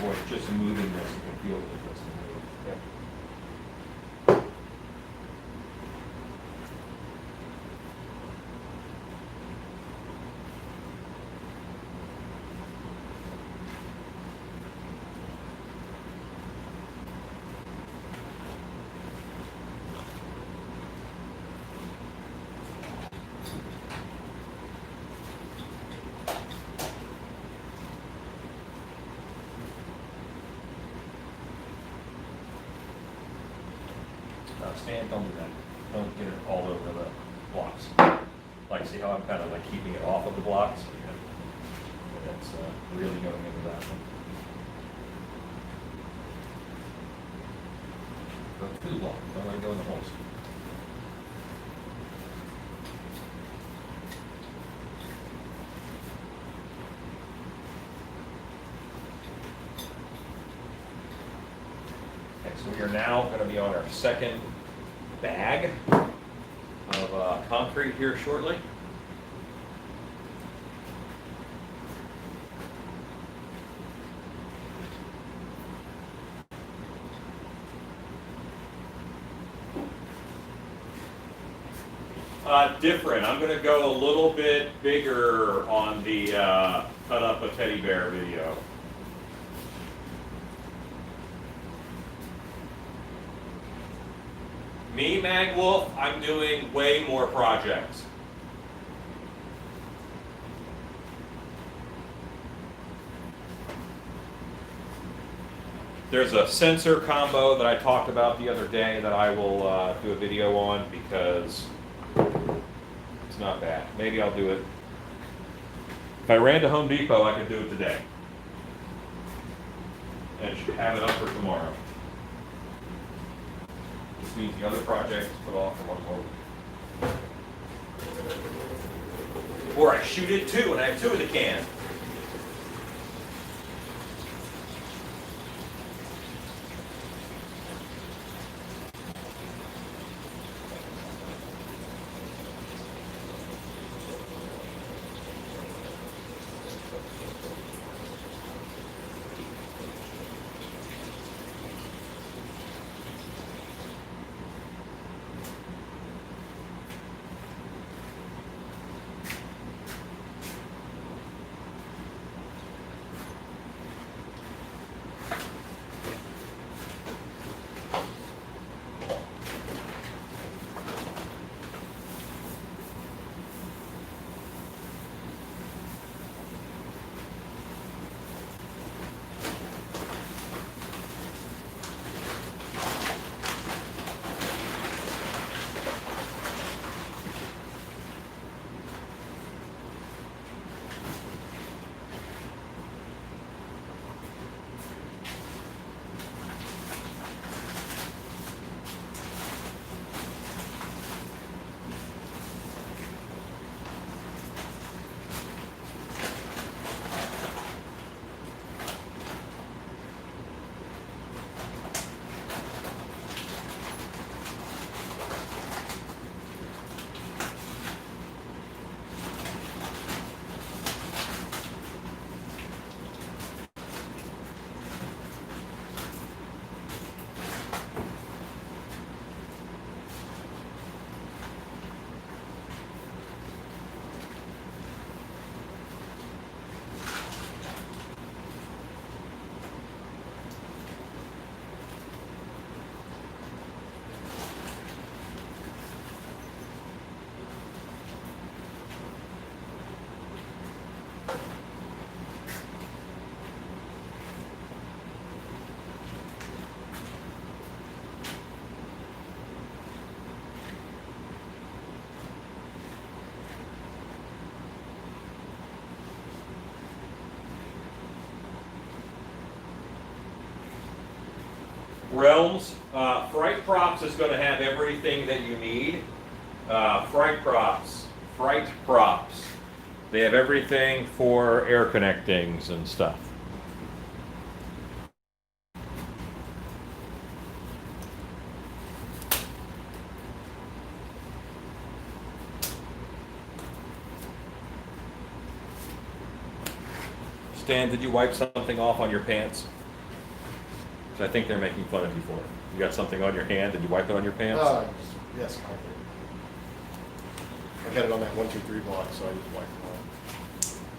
[SPEAKER 1] Or just moving this, you can feel it just move. Yep. Stan, don't do that. Don't get it all over the blocks. Like, see how I'm kind of like keeping it off of the blocks? And it's really going into that one. Go through the block. Don't let it go in the holes. Okay, so we are now going to be on our second bag of concrete here shortly. Different. I'm going to go a little bit bigger on the cut up a teddy bear video. Me, Mag Wolf, I'm doing way more projects. There's a sensor combo that I talked about the other day that I will do a video on because it's not bad. Maybe I'll do it. If I ran to Home Depot, I could do it today. And should have it up for tomorrow. This means the other project is put off for 1 more week. Or I shoot it 2 and I have 2 in the can. Realms, Fright Props is going to have everything that you need. Fright Props. They have everything for air connectings and stuff. Stan, did you wipe something off on your pants? 'Cause I think they're making fun of you for it. You got something on your hand, did you wipe it on your pants?
[SPEAKER 2] Yes, I got it on that 1, 2, 3 block, so I just wiped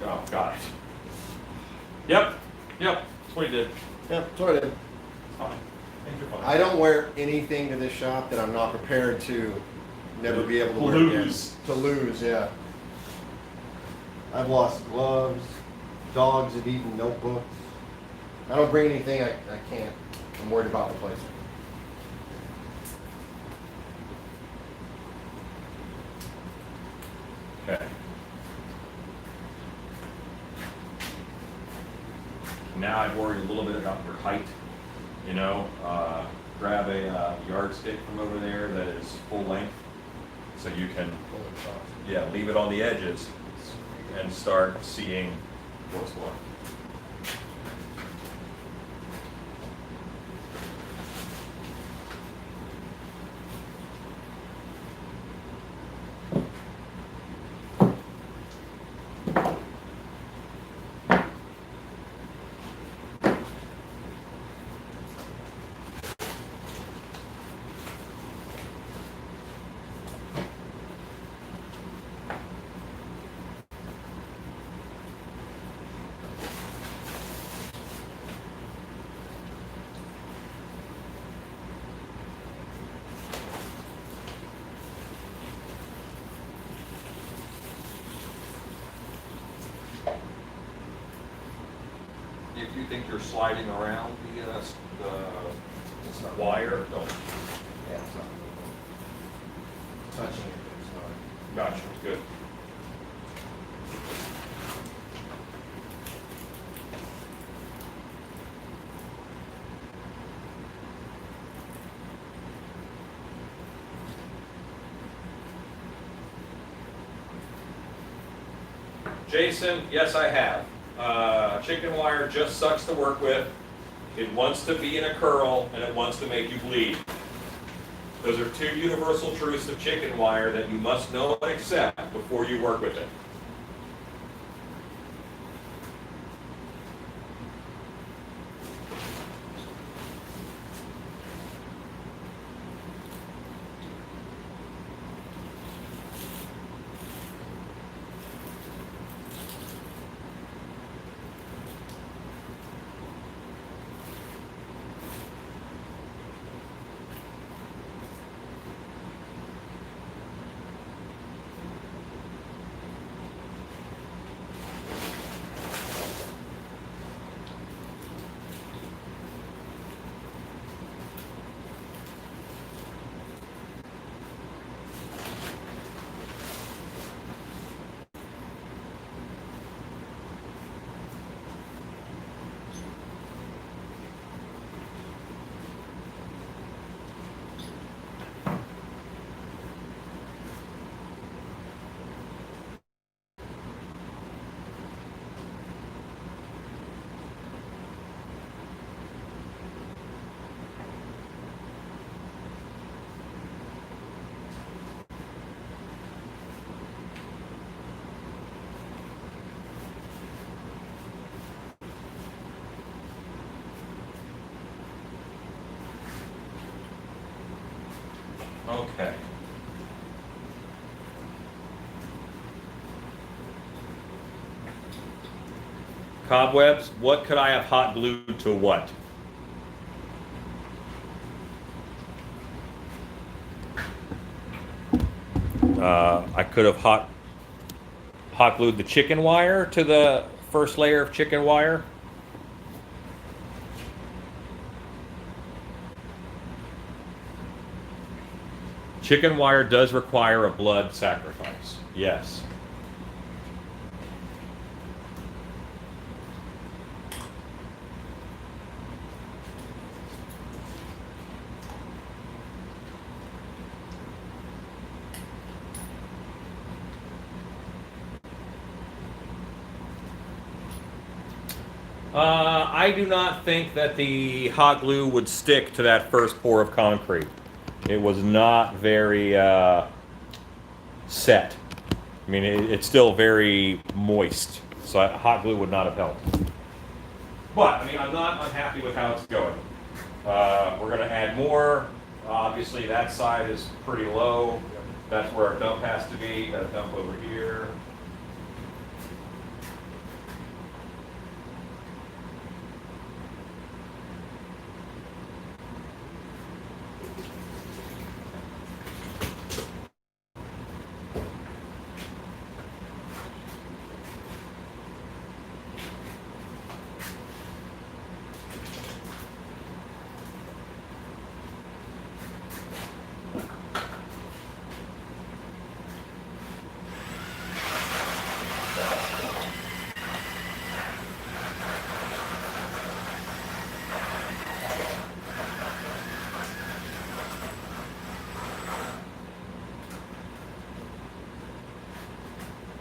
[SPEAKER 2] it off.
[SPEAKER 1] Oh, got it. Yep, that's what he did.
[SPEAKER 2] Yeah, that's what I did.
[SPEAKER 1] Fine. Things are fine.
[SPEAKER 2] I don't wear anything to this shop that I'm not prepared to never be able to wear again. To lose, yeah. I've lost gloves, dogs have eaten notebooks. I don't bring anything I can't. I'm worried about replacing.
[SPEAKER 1] Okay. Now I've worried a little bit about your height. You know, grab a yardstick from over there that is full length, so you can, yeah, leave it on the edges and start seeing what's what. if you think you're sliding around
[SPEAKER 2] It's not-
[SPEAKER 1] the wire, don't.
[SPEAKER 2] Yeah, it's not touching it, it's not.
[SPEAKER 1] Gotcha, good. Jason, yes, I have. Chicken wire just sucks to work with. It wants to be in a curl, and it wants to make you bleed. Those are two universal truths of chicken wire that you must know and accept before you work with it. Okay. Cobwebs, what could I have hot glued to what? I could have hot glued the chicken wire to the first layer of chicken wire. Chicken wire does require a blood sacrifice. Yes. I do not think that the hot glue would stick to that first pour of concrete. It was not very set. I mean, it's still very moist, so hot glue would not have helped. But, I mean, I'm not unhappy with how it's going. We're going to add more. Obviously, that side is pretty low. That's where our dump has to be. Got a dump over here.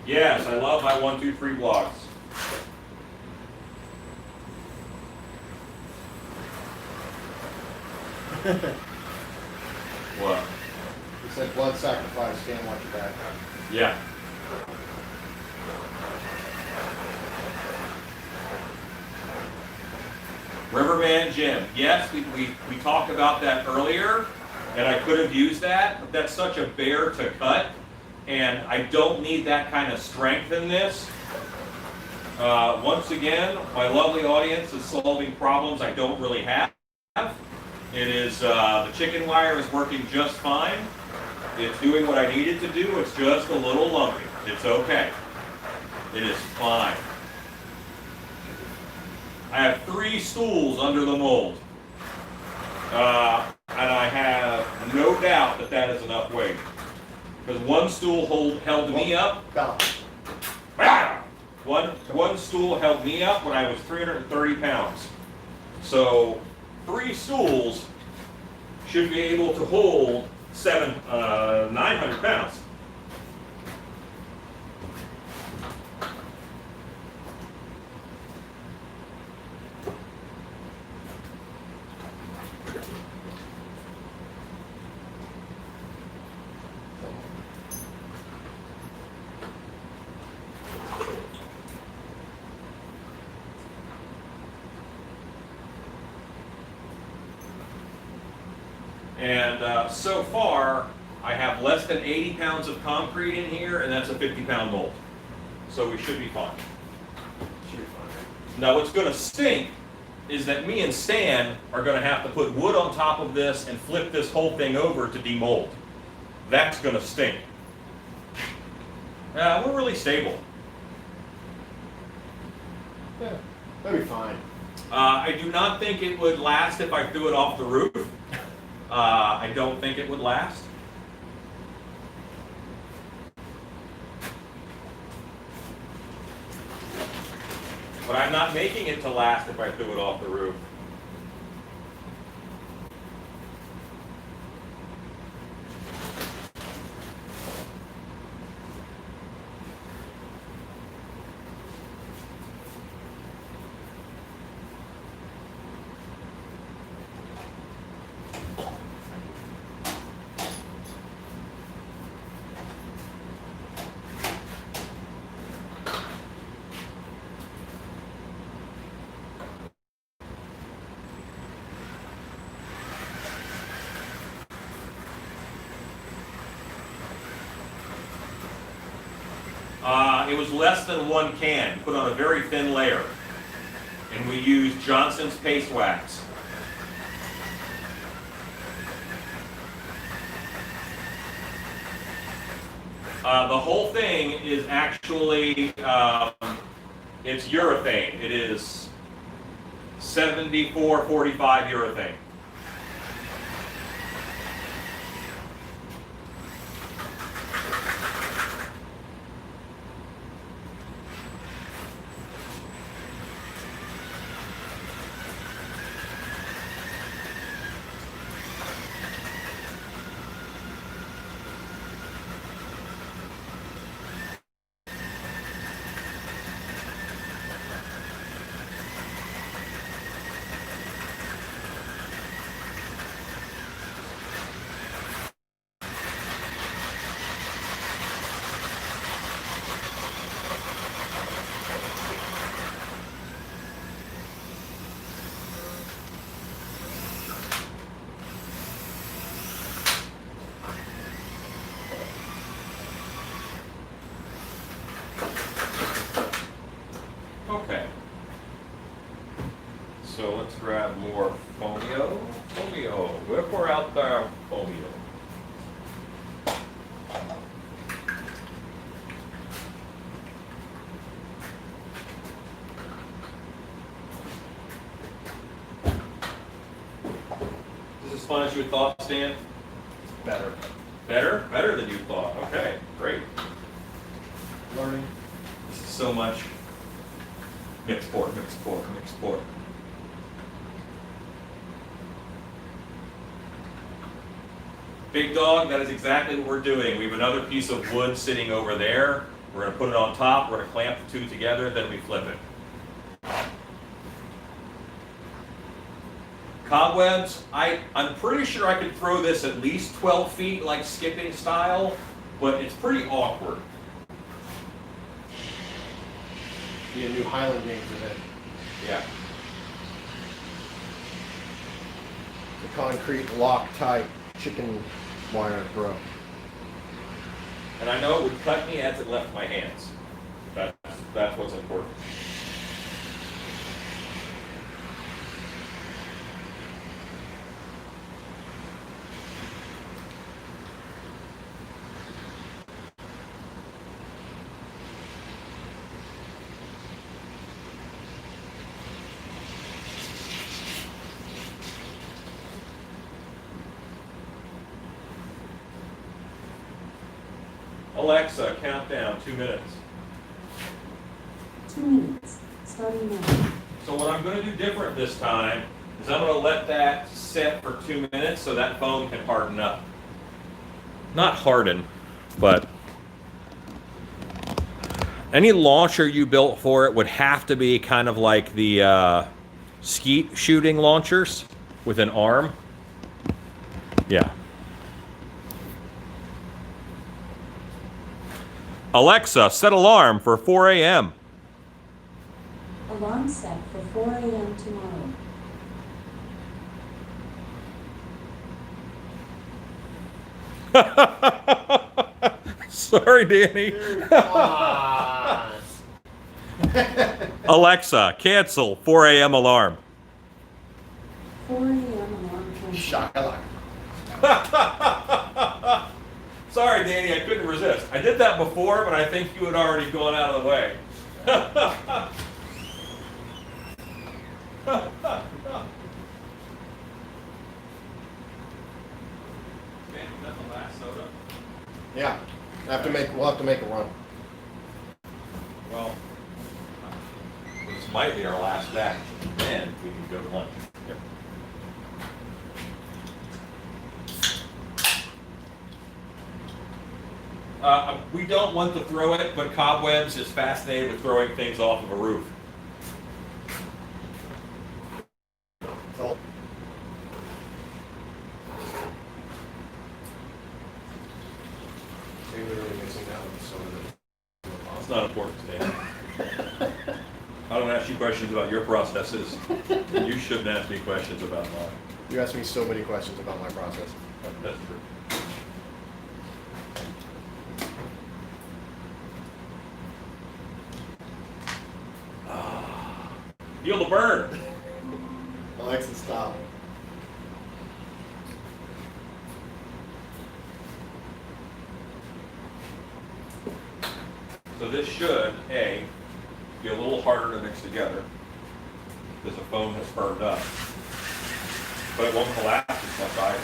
[SPEAKER 1] Yes, I love my 1, 2, 3 blocks. What?
[SPEAKER 2] He said blood sacrifice, stand watch your back.
[SPEAKER 1] Yeah. Riverman Jim. Yes, we talked about that earlier, and I could have used that, but that's such a bear to cut, and I don't need that kind of strength in this. Once again, my lovely audience is solving problems I don't really have. It is, the chicken wire is working just fine. It's doing what I need it to do. It's just a little lumpy. It's okay. It is fine. I have 3 stools under the mold. And I have no doubt that that is enough weight. Because one stool held me up.
[SPEAKER 2] Balance.
[SPEAKER 1] One stool held me up when I was 330 pounds. So 3 stools should be able to hold 900 pounds. And so far, I have less than 80 pounds of concrete in here, and that's a 50-pound mold. So we should be fine.
[SPEAKER 2] Should be fine.
[SPEAKER 1] Now what's going to stink is that me and Stan are going to have to put wood on top of this and flip this whole thing over to demold. That's going to stink. We're really stable.
[SPEAKER 2] Yeah, that'll be fine.
[SPEAKER 1] I do not think it would last if I threw it off the roof. I don't think it would last. But I'm not making it to last if I threw it off the roof. It was less than 1 can, put on a very thin layer. And we used Johnson's paste wax. The whole thing is actually, it's urethane. It is 7445 urethane. Okay. So let's grab more Fomio. Fomio. We'll pour out the Fomio. Is this as fun as you thought, Stan?
[SPEAKER 2] Better.
[SPEAKER 1] Better? Better than you thought. Okay, great.
[SPEAKER 2] Learning.
[SPEAKER 1] This is so much mixed pork, mixed pork, mixed pork. Big dog, that is exactly what we're doing. We have another piece of wood sitting over there. We're going to put it on top, we're going to clamp the two together, then we flip it. Cobwebs, I'm pretty sure I could throw this at least 12 feet like skipping style, but it's pretty awkward.
[SPEAKER 2] Be a new Highland Games event.
[SPEAKER 1] Yeah.
[SPEAKER 2] The concrete Loctite chicken wire throw.
[SPEAKER 1] And I know it would cut me as it left my hands. That's what's important. Alexa, countdown, 2 minutes.
[SPEAKER 3] 2 minutes, starting now.
[SPEAKER 1] So what I'm going to do different this time is I'm going to let that set for 2 minutes so that phone can harden up. Not harden, but any launcher you built for it would have to be kind of like the skeet shooting launchers with an arm. Yeah. Alexa, set alarm for 4 a.m.
[SPEAKER 3] Alarm set for 4 a.m. tomorrow.
[SPEAKER 1] Sorry, Danny. Alexa, cancel 4 a.m. alarm.
[SPEAKER 3] 4 a.m. alarm canceled.
[SPEAKER 2] Shakalaka.
[SPEAKER 1] Sorry, Danny, I couldn't resist. I did that before, but I think you had already gone out of the way.
[SPEAKER 2] Yeah, we'll have to make a run.
[SPEAKER 1] Well, this might be our last batch, and we can go to lunch. Yep. We don't want to throw it, but Cobwebs is fascinated with throwing things off of a roof.
[SPEAKER 2] So, maybe we're really mixing that with some of
[SPEAKER 1] It's not important today. I don't ask you questions about your processes. You shouldn't ask me questions about mine.
[SPEAKER 2] You asked me so many questions about my process.
[SPEAKER 1] That's true. Feel the burn.
[SPEAKER 2] Alexa, stop.
[SPEAKER 1] So this should, A, be a little harder to mix together because the foam has burned up. But it won't collapse as much either.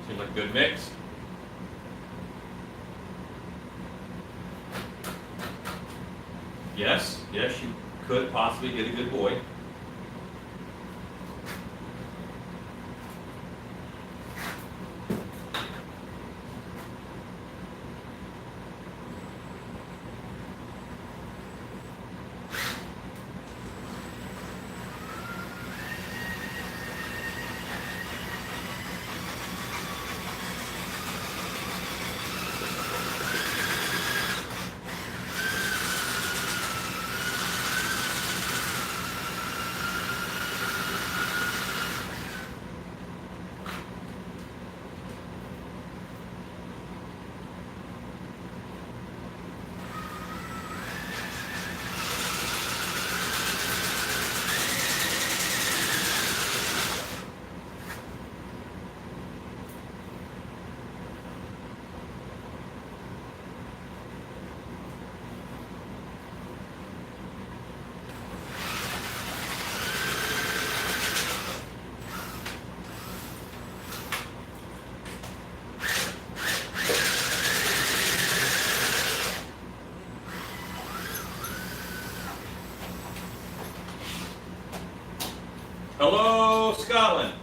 [SPEAKER 1] Seems like a good mix. Yes, yes, you could possibly get a good boy. Hello, Scotland.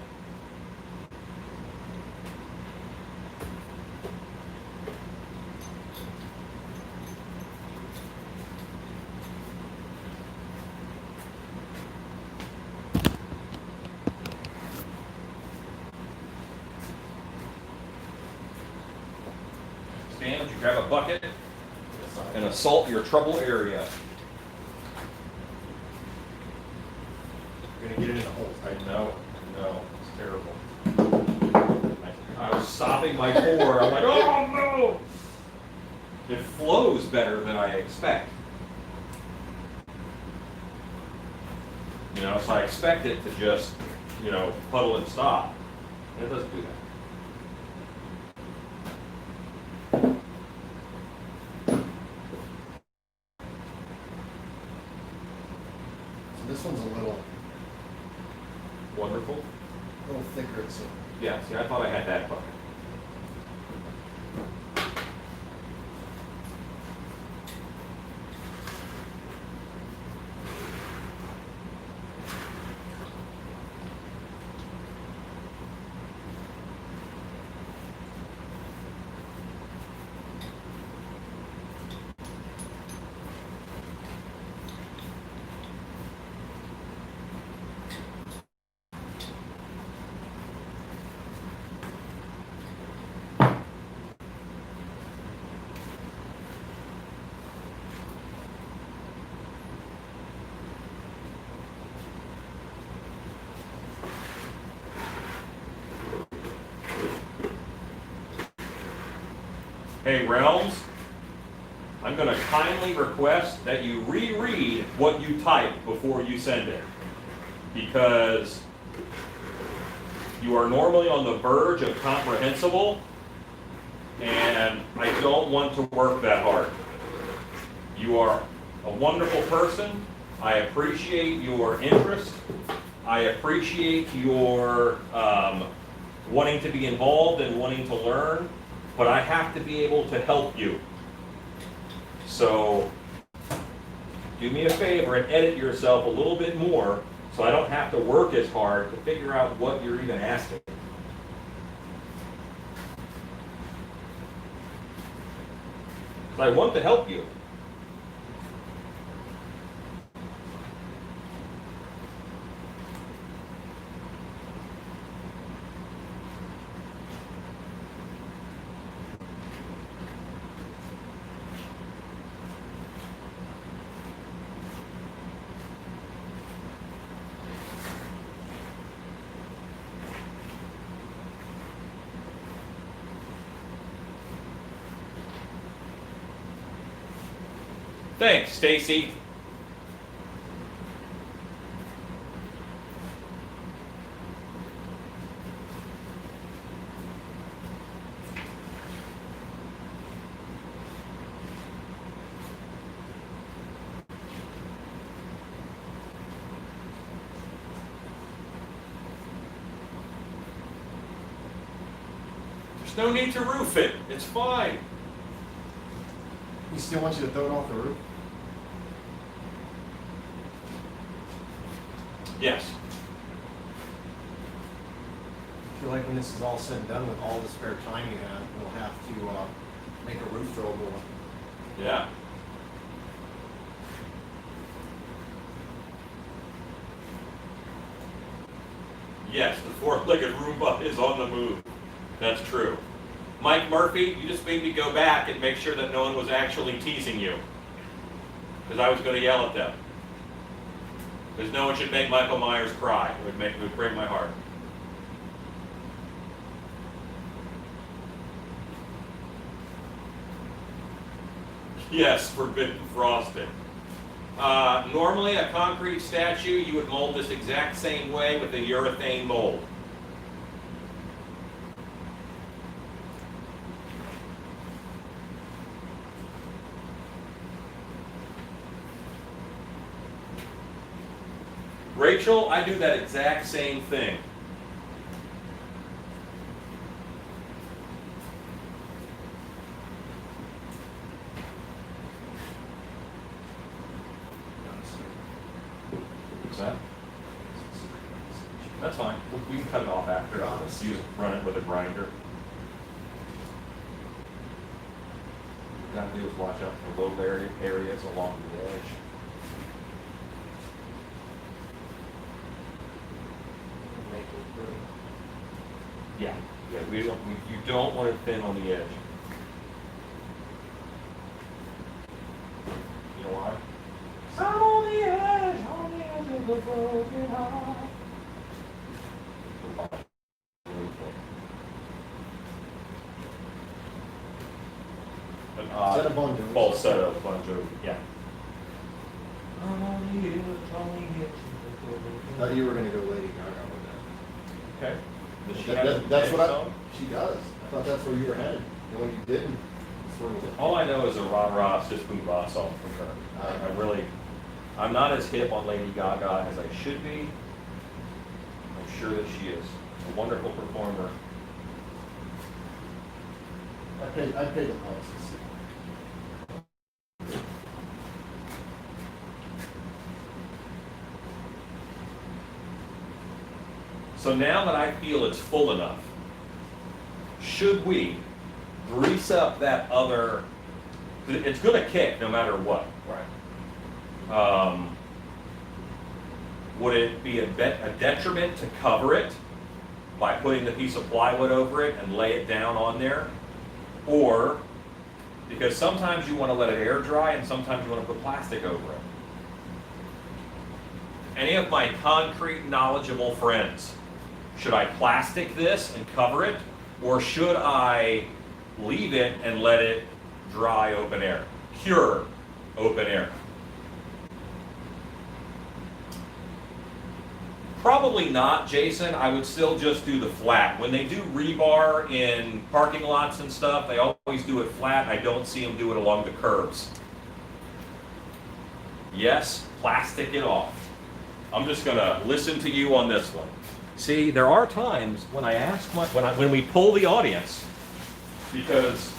[SPEAKER 1] a bucket and assault your trouble area.
[SPEAKER 2] You're gonna get it in the holes, right?
[SPEAKER 1] No, it's terrible. I was stopping my pour. I'm like, oh no! It flows better than I expect. You know, so I expect it to just, you know, puddle and stop. And it doesn't do that.
[SPEAKER 2] So this one's a little
[SPEAKER 1] Wonderful.
[SPEAKER 2] thicker, so.
[SPEAKER 1] Yeah, see, I thought I had that bucket. Hey, Realms, I'm going to kindly request that you reread what you type before you send it. Because you are normally on the verge of comprehensible, and I don't want to work that hard. You are a wonderful person. I appreciate your interest. I appreciate your wanting to be involved and wanting to learn. But I have to be able to help you. So do me a favor and edit yourself a little bit more so I don't have to work as hard to figure out what you're even asking. I want to help you. Thanks, Stacy. There's no need to roof it. It's fine.
[SPEAKER 2] You still want you to throw it off the roof?
[SPEAKER 1] Yes.
[SPEAKER 2] I feel like when this is all said and done with all the spare time you have, we'll have to make a roof throwable one.
[SPEAKER 1] Yeah. Yes, the four-legged Roomba is on the move. That's true. Mike Murphy, you just made me go back and make sure that no one was actually teasing you. Because I was going to yell at them. Because no one should make Michael Myers cry. It would break my heart. Yes, forbidden frosting. Normally, a concrete statue, you would mold this exact same way with a urethane mold. Rachel, I do that exact same thing. What's that? That's fine. We can cut it off after. I'll just run it with a grinder. What you gotta do is watch out for low areas along the edge. Yeah, you don't want it thin on the edge. An
[SPEAKER 2] Is
[SPEAKER 1] odd
[SPEAKER 2] that a Bon Jovi
[SPEAKER 1] falsetto Bon Jovi, yeah.
[SPEAKER 2] Thought you were gonna go Lady Gaga with
[SPEAKER 1] Okay. Does she
[SPEAKER 2] that.
[SPEAKER 1] have a
[SPEAKER 2] That's what
[SPEAKER 1] song?
[SPEAKER 2] she does. I thought that's where you were headed. And when you didn't, that's where we went.
[SPEAKER 1] All I know is a Ron Ross just boom bop song from her. I'm not as hip on Lady Gaga as I should be. I'm sure that she is a wonderful performer.
[SPEAKER 2] I paid the price to see.
[SPEAKER 1] So now that I feel it's full enough, should we grease up that other, it's gonna kick no matter what.
[SPEAKER 2] Right.
[SPEAKER 1] Would it be a detriment to cover it by putting the piece of plywood over it and lay it down on there? Or, because sometimes you want to let it air dry and sometimes you want to put plastic over it. Any of my concrete knowledgeable friends, should I plastic this and cover it? Or should I leave it and let it dry open air? Cure open air? Probably not, Jason. I would still just do the flat. When they do rebar in parking lots and stuff, they always do it flat. I don't see them do it along the curbs. Yes, plastic it off. I'm just gonna listen to you on this one. See, there are times when I ask when we poll the audience, because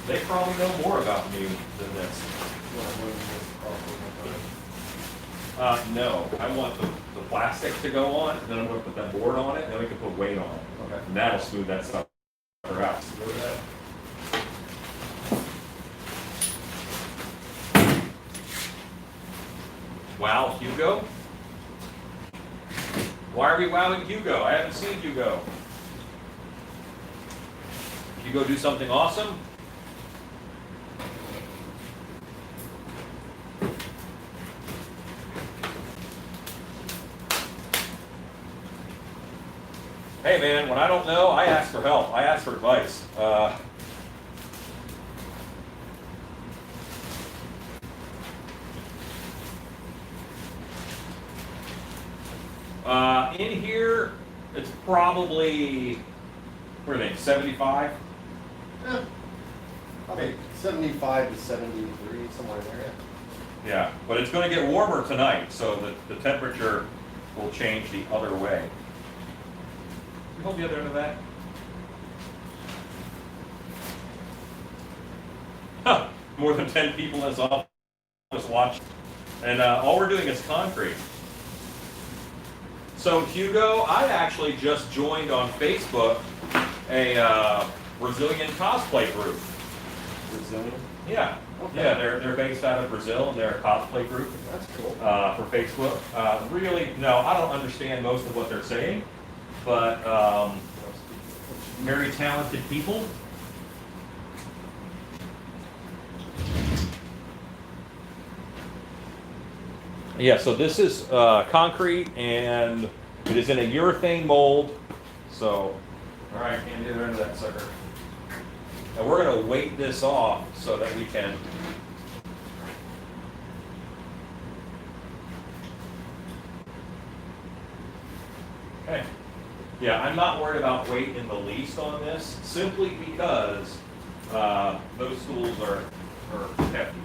[SPEAKER 1] they probably know more about me than this. No, I want the plastic to go on, and then I'm going to put that board on it, and then we can put weight on it.
[SPEAKER 2] Okay.
[SPEAKER 1] And that'll smooth that stuff out. Wow, Hugo? Why are we wowing Hugo? I haven't seen Hugo. Hugo do something awesome? Hey man, when I don't know, I ask for help. I ask for advice. In here, it's probably, what do you think, 75?
[SPEAKER 2] Yeah. I mean, 75 to 73, somewhere there.
[SPEAKER 1] Yeah, but it's going to get warmer tonight, so the temperature will change the other way. Can you hold the other end of that? Huh, more than 10 people in this office watching. And all we're doing is concrete. So Hugo, I actually just joined on Facebook a Brazilian cosplay group.
[SPEAKER 2] Brazilian?
[SPEAKER 1] Yeah,
[SPEAKER 2] Okay.
[SPEAKER 1] yeah, they're based out of Brazil, and they're a cosplay group
[SPEAKER 2] That's cool.
[SPEAKER 1] for Facebook. Really, no, I don't understand most of what they're saying, but very talented people. Yeah, so this is concrete, and it is in a urethane mold. So, all right, can't do into that sucker. And we're going to weight this off so that we can. Okay. Yeah, I'm not worried about weight in the least on this, simply because those tools are hefty.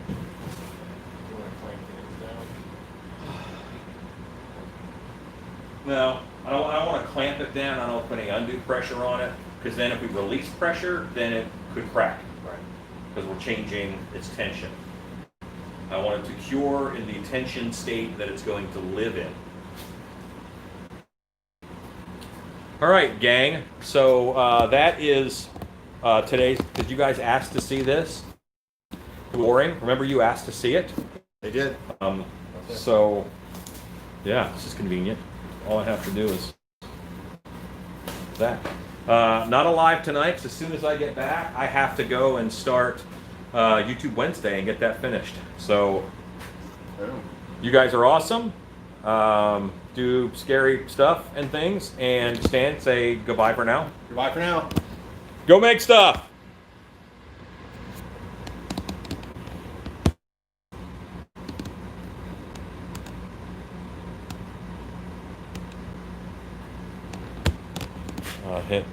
[SPEAKER 2] You want to clamp things down?
[SPEAKER 1] No, I don't want to clamp it down. I don't put any undue pressure on it, because then if we release pressure, then it could crack,
[SPEAKER 2] Right.
[SPEAKER 1] because we're changing its tension. I want it to cure in the tension state that it's going to live in. All right, gang. So that is today's, because you guys asked to see this. Boring. Remember you asked to see it?
[SPEAKER 2] They did.
[SPEAKER 1] So, yeah, this is convenient. All I have to do is that. Not alive tonight, 'cause as soon as I get back, I have to go and start YouTube Wednesday and get that finished. So you guys are awesome. Do scary stuff and things, and Stan, say goodbye for now.
[SPEAKER 2] Goodbye for now.
[SPEAKER 1] Go make stuff. Hit